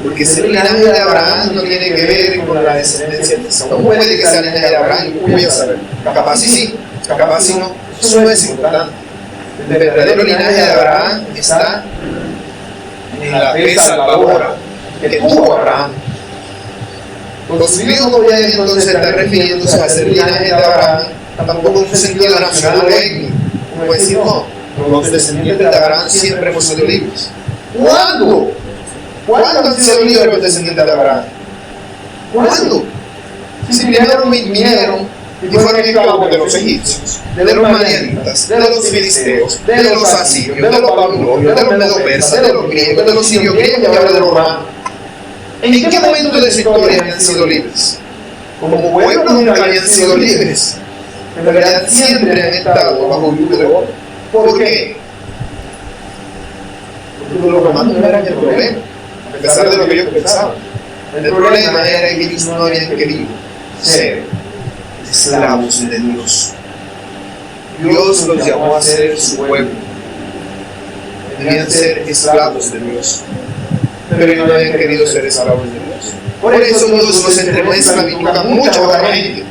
Porque ser linaje de Abraham no tiene que ver con la descendencia de Saúl. No puede que sea linaje de Abraham, yo voy a saber. Capaz sí, capaz sí no. Eso no es importante. El verdadero linaje de Abraham está en la fe salvadora que tuvo Abraham. Los judíos no podían entonces estar refiriéndose a ser linaje de Abraham, tampoco en un sentido nacional o étnico. Como decir, no, los descendientes de Abraham siempre hemos sido libres. ¿Cuándo? ¿Cuándo han sido libres los descendientes de Abraham? ¿Cuándo? Si primero vinieron y fueron esclavos de los egipcios, de los madianitas, de los filisteos, de los asirios, de los babilonios, de los medo-persas, de los griegos, de los sirio-griegos y ahora de los romanos. ¿En qué momento de su historia habían sido libres? Como pueblo nunca habían sido libres. En realidad siempre han estado bajo el yugo de oro. ¿Por qué? Porque los romanos no eran el problema, a pesar de lo que yo pensaba. El problema era que ellos no habían querido ser esclavos de Dios. Dios los llamó a ser su pueblo. Debían ser esclavos de Dios. Pero ellos no habían querido ser esclavos de Dios. Por eso Dios los entregó en esclavitud a mucha gente.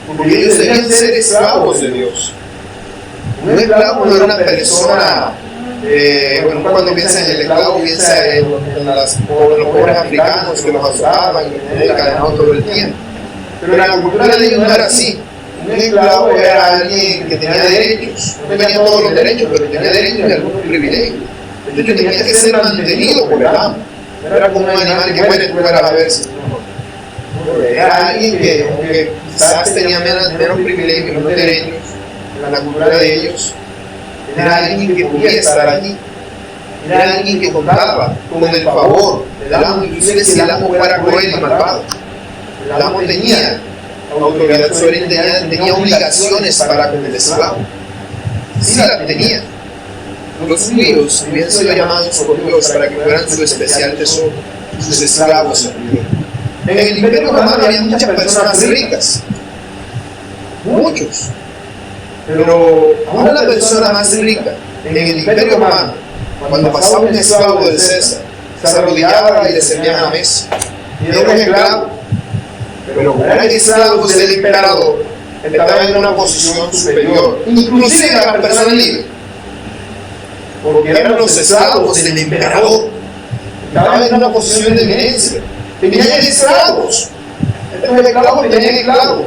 Porque ellos debían ser esclavos de Dios. Un esclavo no era una persona. Bueno, cuando piensa en el esclavo, piensa en los pobres africanos que los azotaban y los encadenados todo el tiempo. Pero la cultura de ellos no era así. Un esclavo era alguien que tenía derechos. No tenía todos los derechos, pero tenía derechos y algunos privilegios. De hecho, tenía que ser mantenido por el amo. No era como un animal que muere y tú fueras a ver si no. Era alguien que, aunque quizás tenía menos privilegios, menos derechos en la cultura de ellos, era alguien que podía estar allí. Era alguien que contaba con el favor del amo, inclusive si el amo fuera cruel y malvado. El amo tenía autoridad sobre él, tenía obligaciones para con el esclavo. Sí las tenía. Los judíos habían sido llamados por Dios para que fueran su especial tesoro, sus esclavos. En el Imperio Romano había muchas personas ricas, muchos. Pero aún la persona más rica en el Imperio Romano, cuando pasaba un esclavo del César, se arrodillaba y le servían a la mesa. Y era un esclavo, pero como eran esclavos del emperador, estaban en una posición superior, inclusive a la persona libre, porque eran los esclavos del emperador. Estaban en una posición de eminencia. Tenían esclavos. Estos esclavos tenían esclavos.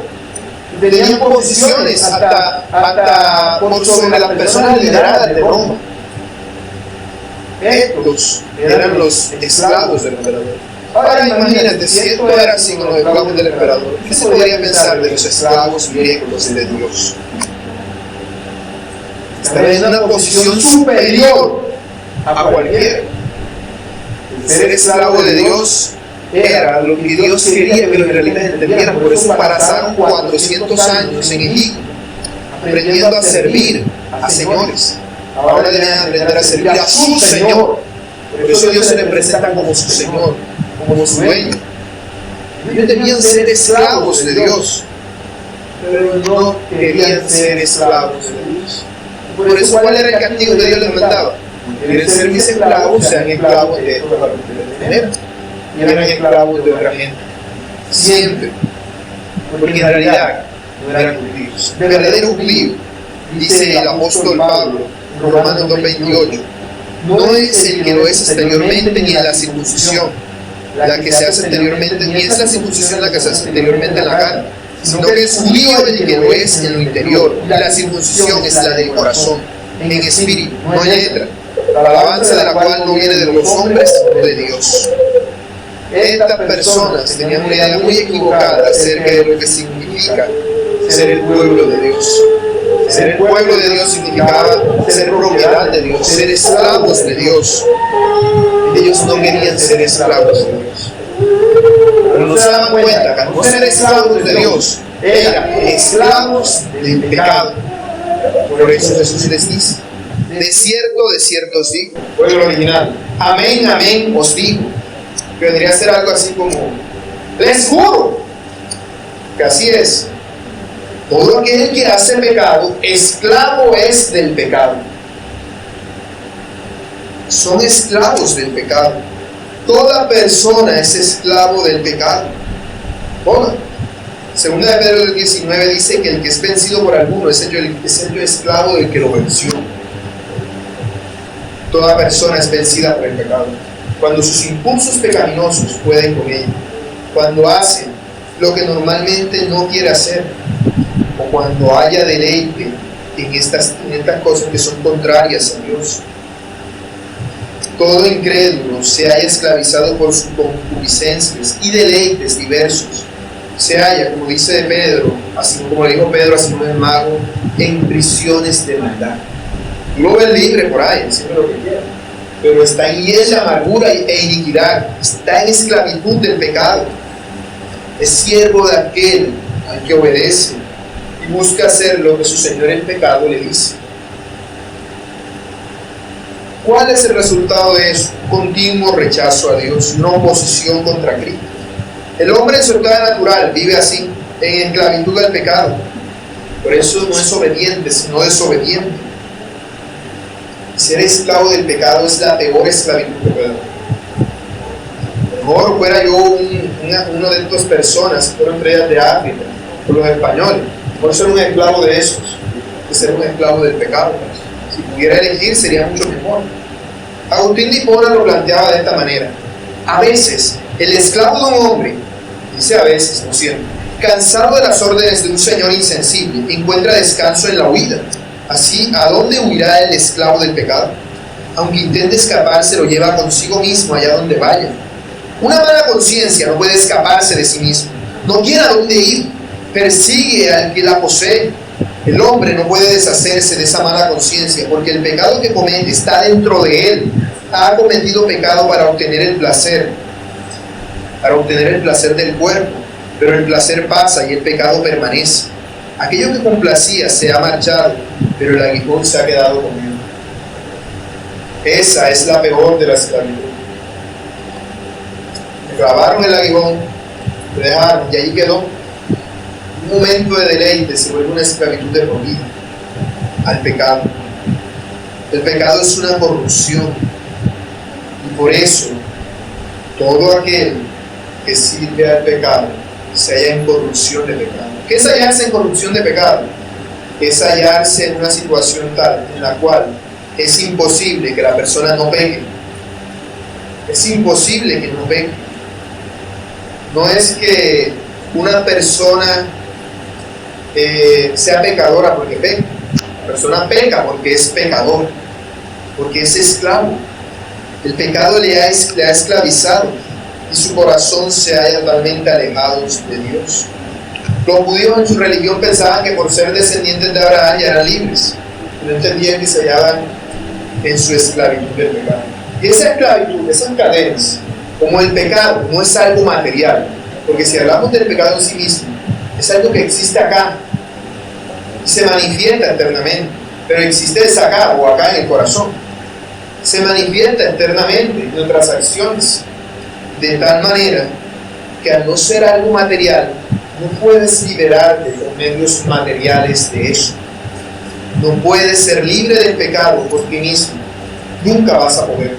Tenían posiciones hasta por sobre las personas lideradas de Roma. Estos eran los esclavos del emperador. Ahora imagínate, si esto era así con los esclavos del emperador, ¿qué se podría pensar de los esclavos griegos y de Dios? Estaban en una posición superior a cualquiera. El ser esclavo de Dios era lo que Dios quería que los israelitas entendieran. Por eso pasaron 400 años en Egipto aprendiendo a servir a señores. Ahora deben aprender a servir a su Señor. Por eso Dios se le presenta como su Señor, como su dueño. Ellos debían ser esclavos de Dios, pero no querían ser esclavos de Dios. Por eso, ¿cuál era el castigo que Dios les mandaba? Quieren ser mis esclavos, sean esclavos de esto para manera. Y eran esclavos de otra gente. Siempre. Porque en realidad no eran judíos. El verdadero judío, dice el apóstol Pablo en Romanos 2:28, no es el que lo es exteriormente ni en la circuncisión, la que se hace exteriormente, ni es la circuncisión la que se hace exteriormente en la carne, sino que es judío el que lo es en lo interior. La circuncisión es la del corazón, en espíritu, no en letra, la alabanza de la cual no viene de los hombres, sino de Dios. Estas personas tenían una idea muy equivocada acerca de lo que significa ser el pueblo de Dios. Ser el pueblo de Dios significaba ser propiedad de Dios, ser esclavos de Dios. Ellos no querían ser esclavos de Dios. Pero no se daban cuenta que al no ser esclavos de Dios, eran esclavos del pecado. Por eso Jesús les dice: de cierto os digo, fue el original, amén, amén os digo. Que vendría a ser algo así como: les juro que así es. Todo aquel que hace pecado, esclavo es del pecado. Son esclavos del pecado. Toda persona es esclavo del pecado. Toda. Segunda de Pedro 19 dice que el que es vencido por alguno es el esclavo del que lo venció. Toda persona es vencida por el pecado. Cuando sus impulsos pecaminosos pueden con ella, cuando hace lo que normalmente no quiere hacer, o cuando haya deleite en estas cosas que son contrarias a Dios. todo incrédulo se haya esclavizado por sus concupiscencias y deleites diversos, se halla, como dice Pedro, así como le dijo Pedro a Simón el mago, en prisiones de maldad. Tú lo ves libre por ahí, haciendo lo que quiera, pero está en ella amargura e iniquidad, está en esclavitud del pecado. Es siervo de aquel al que obedece y busca hacer lo que su Señor en pecado le dice. ¿Cuál es el resultado de eso? Continuo rechazo a Dios, no oposición contra Cristo. El hombre en su estado natural vive así, en esclavitud al pecado. Por eso no es obediente, sino desobediente. Ser esclavo del pecado es la peor esclavitud que puede haber. Mejor fuera yo uno de estas personas que fueron traídas de África por los españoles. Por ser un esclavo de esos, que ser un esclavo del pecado. Si pudiera elegir, sería mucho mejor. Agustín de Hipona lo planteaba de esta manera: a veces, el esclavo de un hombre, dice a veces, no siempre, cansado de las órdenes de un señor insensible, encuentra descanso en la huida. Así, ¿a dónde huirá el esclavo del pecado? Aunque intente escapar, se lo lleva consigo mismo allá donde vaya. Una mala conciencia no puede escaparse de sí mismo. No tiene a dónde ir. Persigue al que la posee. El hombre no puede deshacerse de esa mala conciencia porque el pecado que comete está dentro de él. Ha cometido pecado para obtener el placer del cuerpo, pero el placer pasa y el pecado permanece. Aquello que complacía se ha marchado, pero el aguijón se ha quedado con él. Esa es la peor de la esclavitud. Me clavaron el aguijón, me dejaron y allí quedó. Un momento de deleite se vuelve una esclavitud de por vida al pecado. El pecado es una corrupción y por eso todo aquel que sirve al pecado se halla en corrupción de pecado. ¿Qué es hallarse en corrupción de pecado? Es hallarse en una situación tal en la cual es imposible que la persona no peque. Es imposible que no peque. No es que una persona sea pecadora porque peca. La persona peca porque es pecador, porque es esclavo. El pecado le ha esclavizado y su corazón se halla totalmente alejado de Dios. Los judíos en su religión pensaban que por ser descendientes de Abraham ya eran libres. No entendían que se hallaban en su esclavitud del pecado. Y esa esclavitud, esas cadenas, como el pecado, no es algo material. Porque si hablamos del pecado en sí mismo, es algo que existe acá y se manifiesta eternamente, pero existe acá o acá en el corazón. Se manifiesta eternamente en nuestras acciones, de tal manera que al no ser algo material, no puedes liberarte con medios materiales de eso. No puedes ser libre del pecado por ti mismo. Nunca vas a poder.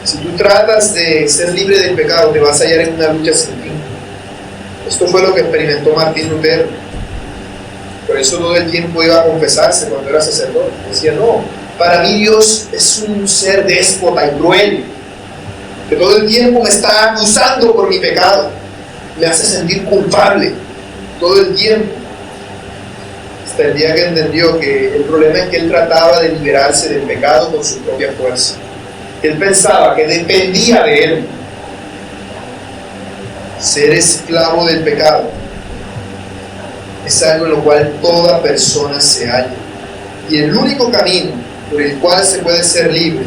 Si tú tratas de ser libre del pecado, te vas a hallar en una lucha sin fin. Esto fue lo que experimentó Martín Lutero. Por eso todo el tiempo iba a confesarse cuando era sacerdote. Decía, no, para mí Dios es un ser déspota y cruel, que todo el tiempo me está acusando por mi pecado. Me hace sentir culpable todo el tiempo. Hasta el día que entendió que el problema es que él trataba de liberarse del pecado con su propia fuerza. Él pensaba que dependía de él. Ser esclavo del pecado es algo en lo cual toda persona se halla. Y el único camino por el cual se puede ser libre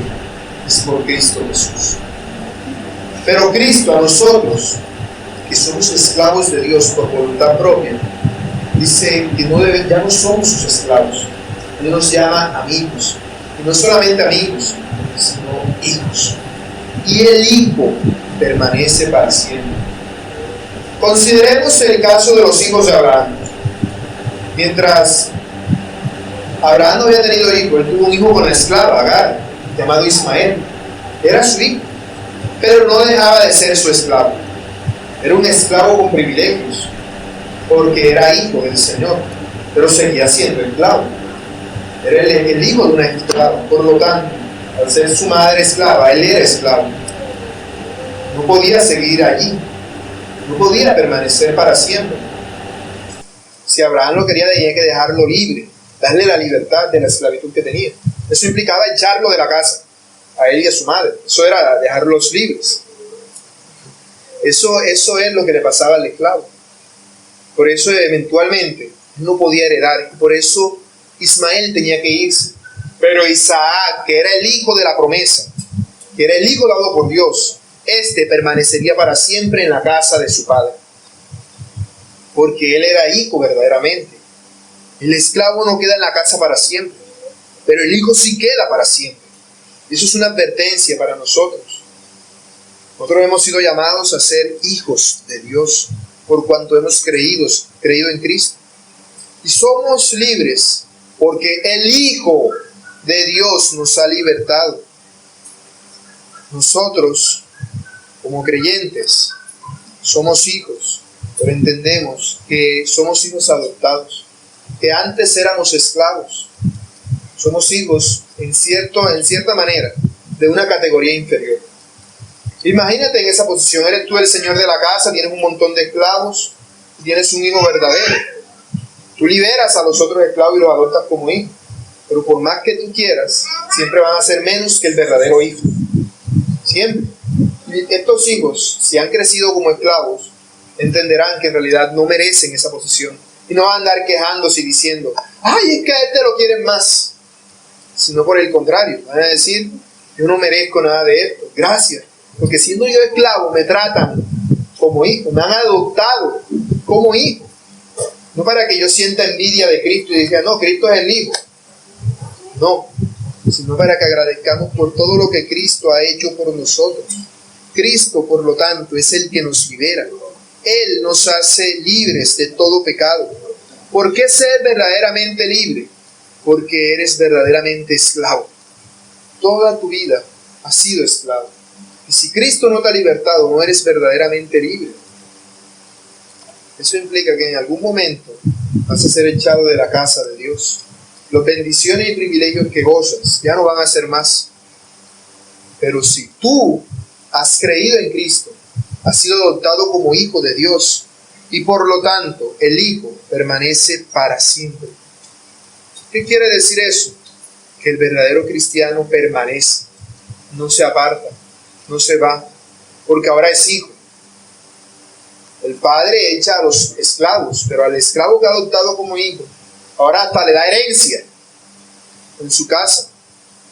es por Cristo Jesús. Pero Cristo a nosotros, que somos esclavos de Dios por voluntad propia, dice que ya no somos sus esclavos. Él nos llama amigos. Y no solamente amigos, sino hijos. Y el hijo permanece para siempre. Consideremos el caso de los hijos de Abraham. Mientras Abraham no había tenido hijo, él tuvo un hijo con la esclava, Agar, llamado Ismael. Era su hijo, pero no dejaba de ser su esclavo. Era un esclavo con privilegios, porque era hijo del Señor, pero seguía siendo esclavo. Era el hijo de una esclava. Por lo tanto, al ser su madre esclava, él era esclavo. No podía seguir allí. No podía permanecer para siempre. Si Abraham lo quería, tenía que dejarlo libre, darle la libertad de la esclavitud que tenía. Eso implicaba echarlo de la casa. a él y a su madre. Eso era dejarlos libres. Eso es lo que le pasaba al esclavo. Por eso eventualmente no podía heredar. Y por eso Ismael tenía que irse. Pero Isaac, que era el hijo de la promesa, que era el hijo dado por Dios, este permanecería para siempre en la casa de su padre. Porque él era hijo verdaderamente. El esclavo no queda en la casa para siempre, pero el hijo sí queda para siempre. Eso es una advertencia para nosotros. Nosotros hemos sido llamados a ser hijos de Dios por cuanto hemos creído en Cristo. Y somos libres porque el Hijo de Dios nos ha libertado. Nosotros, como creyentes, somos hijos, pero entendemos que somos hijos adoptados, que antes éramos esclavos. Somos hijos, en cierta manera, de una categoría inferior. Imagínate en esa posición, eres tú el señor de la casa, tienes un montón de esclavos, tienes un hijo verdadero. Tú liberas a los otros esclavos y los adoptas como hijos, pero por más que tú quieras, siempre van a ser menos que el verdadero hijo. Siempre. Y estos hijos, si han crecido como esclavos, entenderán que en realidad no merecen esa posición. Y no van a andar quejándose y diciendo, ay, es que a este lo quieren más. Sino por el contrario, van a decir, yo no merezco nada de esto, gracias. Porque siendo yo esclavo, me tratan como hijo, me han adoptado como hijo. No para que yo sienta envidia de Cristo y diga, no, Cristo es el hijo. No, sino para que agradezcamos por todo lo que Cristo ha hecho por nosotros. Cristo, por lo tanto, es el que nos libera. Él nos hace libres de todo pecado. ¿Por qué ser verdaderamente libre? Porque eres verdaderamente esclavo. Toda tu vida has sido esclavo. Y si Cristo no te ha libertado, no eres verdaderamente libre. Eso implica que en algún momento vas a ser echado de la casa de Dios. Las bendiciones y privilegios que gozas ya no van a ser más. Pero si tú has creído en Cristo, has sido adoptado como hijo de Dios, y por lo tanto el hijo permanece para siempre. ¿Qué quiere decir eso? Que el verdadero cristiano permanece, no se aparta, no se va, porque ahora es hijo. El padre echa a los esclavos, pero al esclavo que ha adoptado como hijo, ahora hasta le da herencia en su casa.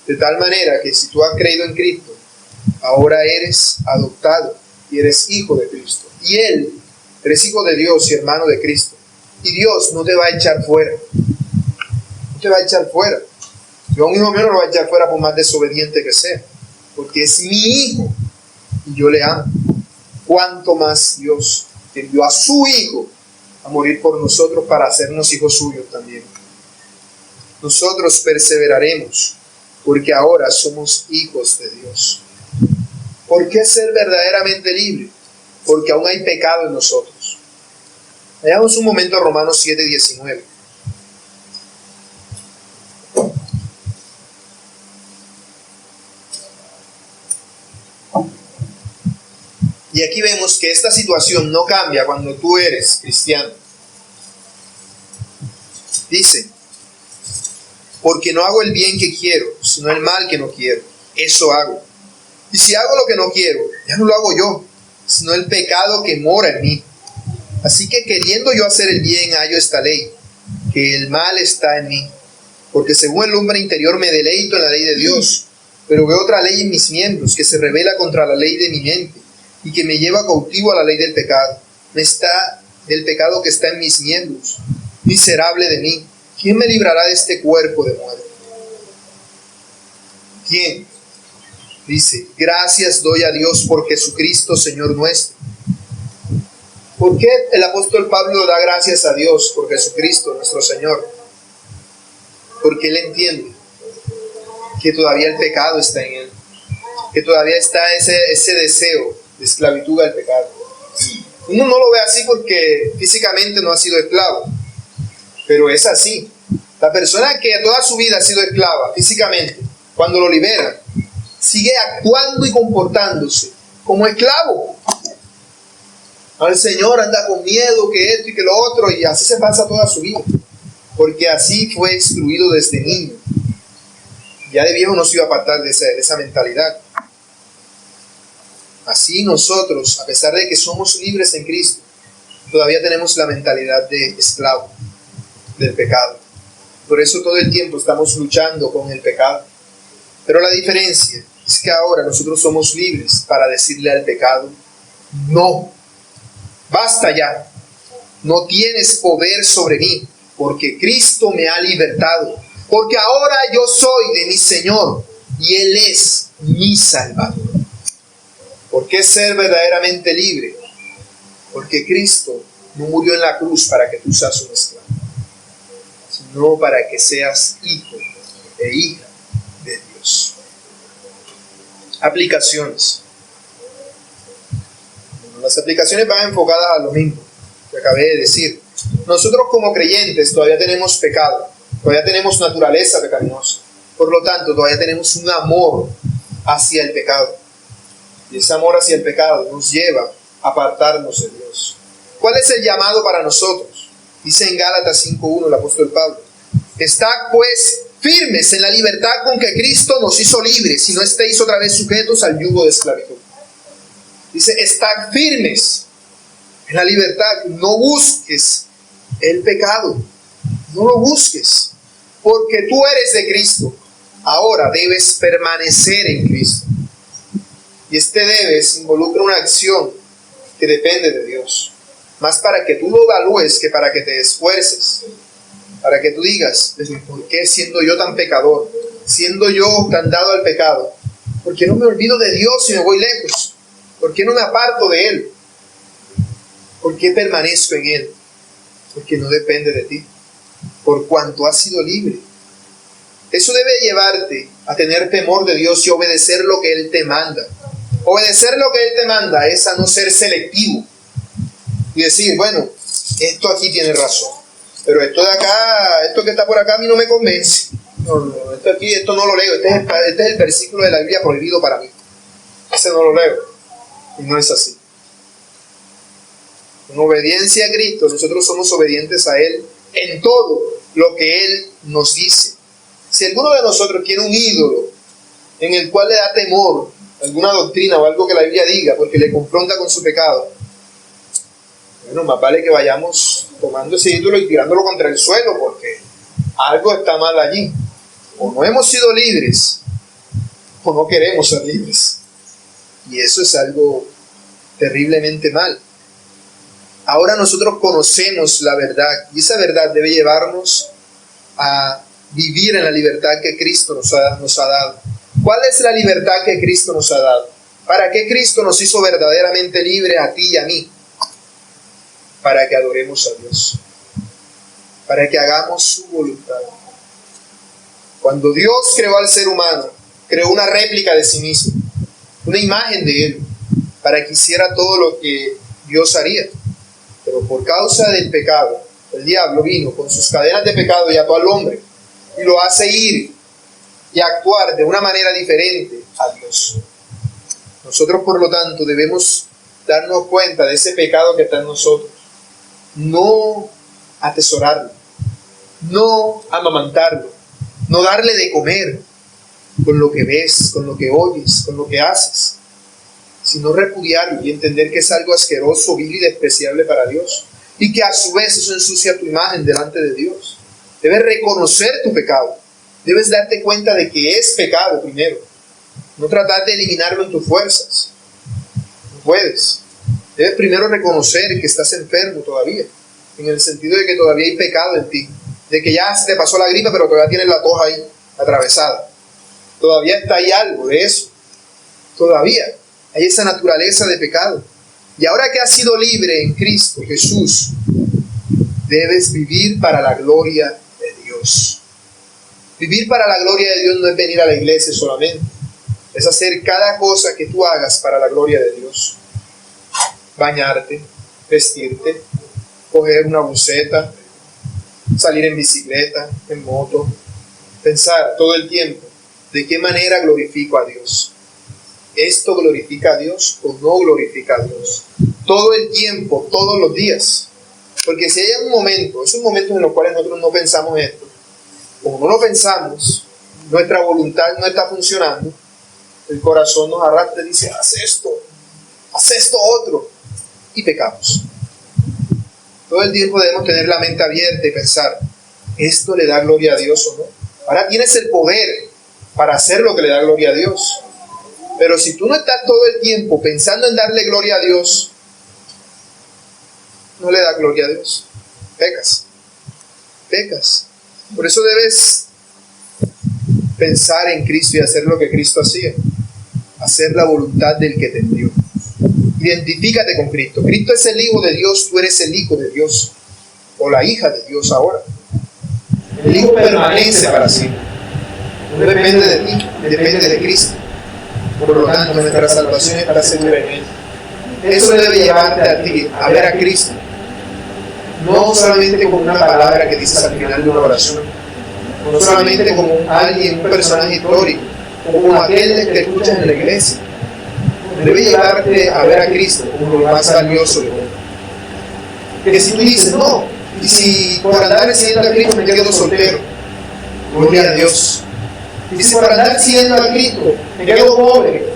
De tal manera que si tú has creído en Cristo, ahora eres adoptado y eres hijo de Cristo. Y Él, eres hijo de Dios y hermano de Cristo. Y Dios no te va a echar fuera. No te va a echar fuera. Yo a un hijo mío no lo va a echar fuera por más desobediente que sea. Porque es mi hijo y yo le amo. ¿Cuánto más Dios que envió a su hijo a morir por nosotros para hacernos hijos suyos también? Nosotros perseveraremos porque ahora somos hijos de Dios. ¿Por qué ser verdaderamente libre? Porque aún hay pecado en nosotros. Veamos un momento Romanos 7:19. Y aquí vemos que esta situación no cambia cuando tú eres cristiano. Dice, porque no hago el bien que quiero, sino el mal que no quiero. Eso hago. Y si hago lo que no quiero, ya no lo hago yo, sino el pecado que mora en mí. Así que queriendo yo hacer el bien, hallo esta ley, que el mal está en mí. Porque según el hombre interior me deleito en la ley de Dios, pero veo otra ley en mis miembros, que se rebela contra la ley de mi mente, y que me lleva cautivo a la ley del pecado. Del pecado que está en mis miembros. Miserable de mí, ¿quién me librará de este cuerpo de muerte? ¿Quién? Dice, gracias doy a Dios por Jesucristo, Señor nuestro. ¿Por qué el apóstol Pablo da gracias a Dios por Jesucristo, nuestro Señor? Porque él entiende que todavía el pecado está en él, que todavía está ese deseo de esclavitud al pecado. Uno no lo ve así porque físicamente no ha sido esclavo, pero es así. La persona que toda su vida ha sido esclava físicamente, cuando lo liberan, sigue actuando y comportándose como esclavo. El Señor anda con miedo que esto y que lo otro, y así se pasa toda su vida, porque así fue instruido desde niño. Ya de viejo no se iba a apartar de esa mentalidad. Así nosotros, a pesar de que somos libres en Cristo, todavía tenemos la mentalidad de esclavo del pecado. Por eso todo el tiempo estamos luchando con el pecado. Pero la diferencia es que ahora nosotros somos libres para decirle al pecado, no, basta ya, no tienes poder sobre mí, porque Cristo me ha libertado, porque ahora yo soy de mi Señor y Él es mi Salvador. ¿Por qué ser verdaderamente libre? Porque Cristo no murió en la cruz para que tú seas un esclavo, sino para que seas hijo e hija de Dios. Aplicaciones. Las aplicaciones van enfocadas a lo mismo que acabé de decir. Nosotros como creyentes todavía tenemos pecado, todavía tenemos naturaleza pecaminosa. Por lo tanto, todavía tenemos un amor hacia el pecado. Y ese amor hacia el pecado nos lleva a apartarnos de Dios. ¿Cuál es el llamado para nosotros? Dice en Gálatas 5:1 el apóstol Pablo: estad pues firmes en la libertad con que Cristo nos hizo libres, y no estéis otra vez sujetos al yugo de esclavitud. Dice, estad firmes en la libertad, no busques el pecado, no lo busques, porque tú eres de Cristo, ahora debes permanecer en Cristo. Y este debes involucra una acción que depende de Dios, más para que tú lo evalúes que para que te esfuerces, para que tú digas, ¿por qué siendo yo tan pecador, siendo yo tan dado al pecado? ¿Por qué no me olvido de Dios y me voy lejos? ¿Por qué no me aparto de Él? ¿Por qué permanezco en Él? Porque no depende de ti, por cuanto has sido libre. Eso debe llevarte a tener temor de Dios y obedecer lo que Él te manda. Obedecer lo que Él te manda es a no ser selectivo y decir, bueno, esto aquí tiene razón, pero esto de acá, esto que está por acá a mí no me convence. No, esto no lo leo, este es el versículo de la Biblia prohibido para mí. Ese no lo leo. Y no es así. En obediencia a Cristo, nosotros somos obedientes a Él en todo lo que Él nos dice. Si alguno de nosotros tiene un ídolo en el cual le da temor alguna doctrina o algo que la Biblia diga porque le confronta con su pecado, bueno, más vale que vayamos tomando ese ídolo y tirándolo contra el suelo, porque algo está mal allí. O no hemos sido libres o no queremos ser libres, y eso es algo terriblemente mal. Ahora nosotros conocemos la verdad, y esa verdad debe llevarnos a vivir en la libertad que Cristo nos ha dado. ¿Cuál es la libertad que Cristo nos ha dado? ¿Para qué Cristo nos hizo verdaderamente libres a ti y a mí? Para que adoremos a Dios, para que hagamos su voluntad. Cuando Dios creó al ser humano, creó una réplica de sí mismo, una imagen de Él, para que hiciera todo lo que Dios haría. Pero por causa del pecado, el diablo vino con sus cadenas de pecado y ató al hombre, y lo hace ir y actuar de una manera diferente a Dios. Nosotros, por lo tanto, debemos darnos cuenta de ese pecado que está en nosotros. No atesorarlo, no amamantarlo, no darle de comer con lo que ves, con lo que oyes, con lo que haces, sino repudiarlo y entender que es algo asqueroso, vil y despreciable para Dios, y que a su vez eso ensucia tu imagen delante de Dios. Debes reconocer tu pecado, debes darte cuenta de que es pecado primero, no tratar de eliminarlo en tus fuerzas, no puedes. Debes primero reconocer que estás enfermo todavía, en el sentido de que todavía hay pecado en ti, de que ya se te pasó la gripe, pero todavía tienes la tos ahí, atravesada. Todavía está ahí algo de eso. Todavía hay esa naturaleza de pecado. Y ahora que has sido libre en Cristo Jesús, debes vivir para la gloria de Dios. Vivir para la gloria de Dios no es venir a la iglesia solamente, es hacer cada cosa que tú hagas para la gloria de Dios. Bañarte, vestirte, coger una buceta, salir en bicicleta, en moto, pensar todo el tiempo de qué manera glorifico a Dios. ¿Esto glorifica a Dios o no glorifica a Dios? Todo el tiempo, todos los días. Porque si hay un momento, esos momentos en los cuales nosotros no pensamos esto, o no lo pensamos, nuestra voluntad no está funcionando, el corazón nos arrastra y dice, haz esto otro, y pecamos. Todo el tiempo debemos tener la mente abierta y pensar, ¿esto le da gloria a Dios o no? Ahora tienes el poder para hacer lo que le da gloria a Dios. Pero si tú no estás todo el tiempo pensando en darle gloria a Dios, no le da gloria a Dios. Pecas. Por eso debes pensar en Cristo y hacer lo que Cristo hacía. Hacer la voluntad del que te envió. Identifícate con Cristo. Cristo es el Hijo de Dios, tú eres el Hijo de Dios. O la hija de Dios ahora. El Hijo permanece para siempre. No depende de ti, depende de Cristo. Por lo tanto, nuestra salvación está segura en Él. Eso debe llevarte a ti, a ver a Cristo. No solamente como una palabra que dices al final de una oración. No solamente como alguien, un personaje histórico. O como aquel que escuchas en la iglesia. Debe llevarte a ver a Cristo como lo más valioso de todo. Que si tú dices, no, y si por andar siguiendo a Cristo me quedo soltero, gloria a Dios. Y si por andar siguiendo a Cristo me quedo pobre,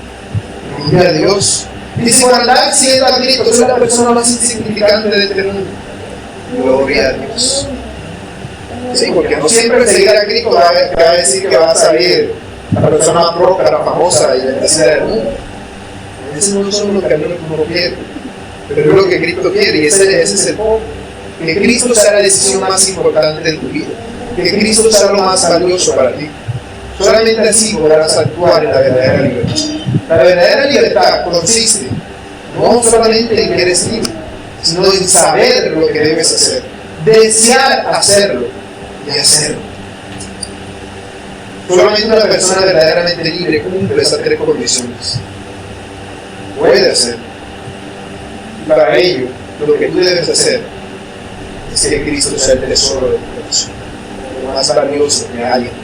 gloria a Dios. Y si por andar siguiendo a Cristo soy la persona más insignificante de este mundo, gloria a Dios. Sí, porque no siempre seguir a Cristo va a decir que va a salir la persona más próspera, famosa y bendecida del mundo. Esos no son los caminos que uno quiere, pero es lo que Cristo quiere, y ese es el foco. Que Cristo sea la decisión más importante en tu vida, que Cristo sea lo más valioso para ti. Solamente así podrás actuar en la verdadera libertad. La verdadera libertad consiste no solamente en que eres libre, sino en saber lo que debes hacer, desear hacerlo y hacerlo. Solamente una persona verdaderamente libre cumple esas tres condiciones. Puede hacerlo. Y para ello, lo que tú debes hacer es que Cristo sea el tesoro de tu corazón, lo más valioso que hay en ti.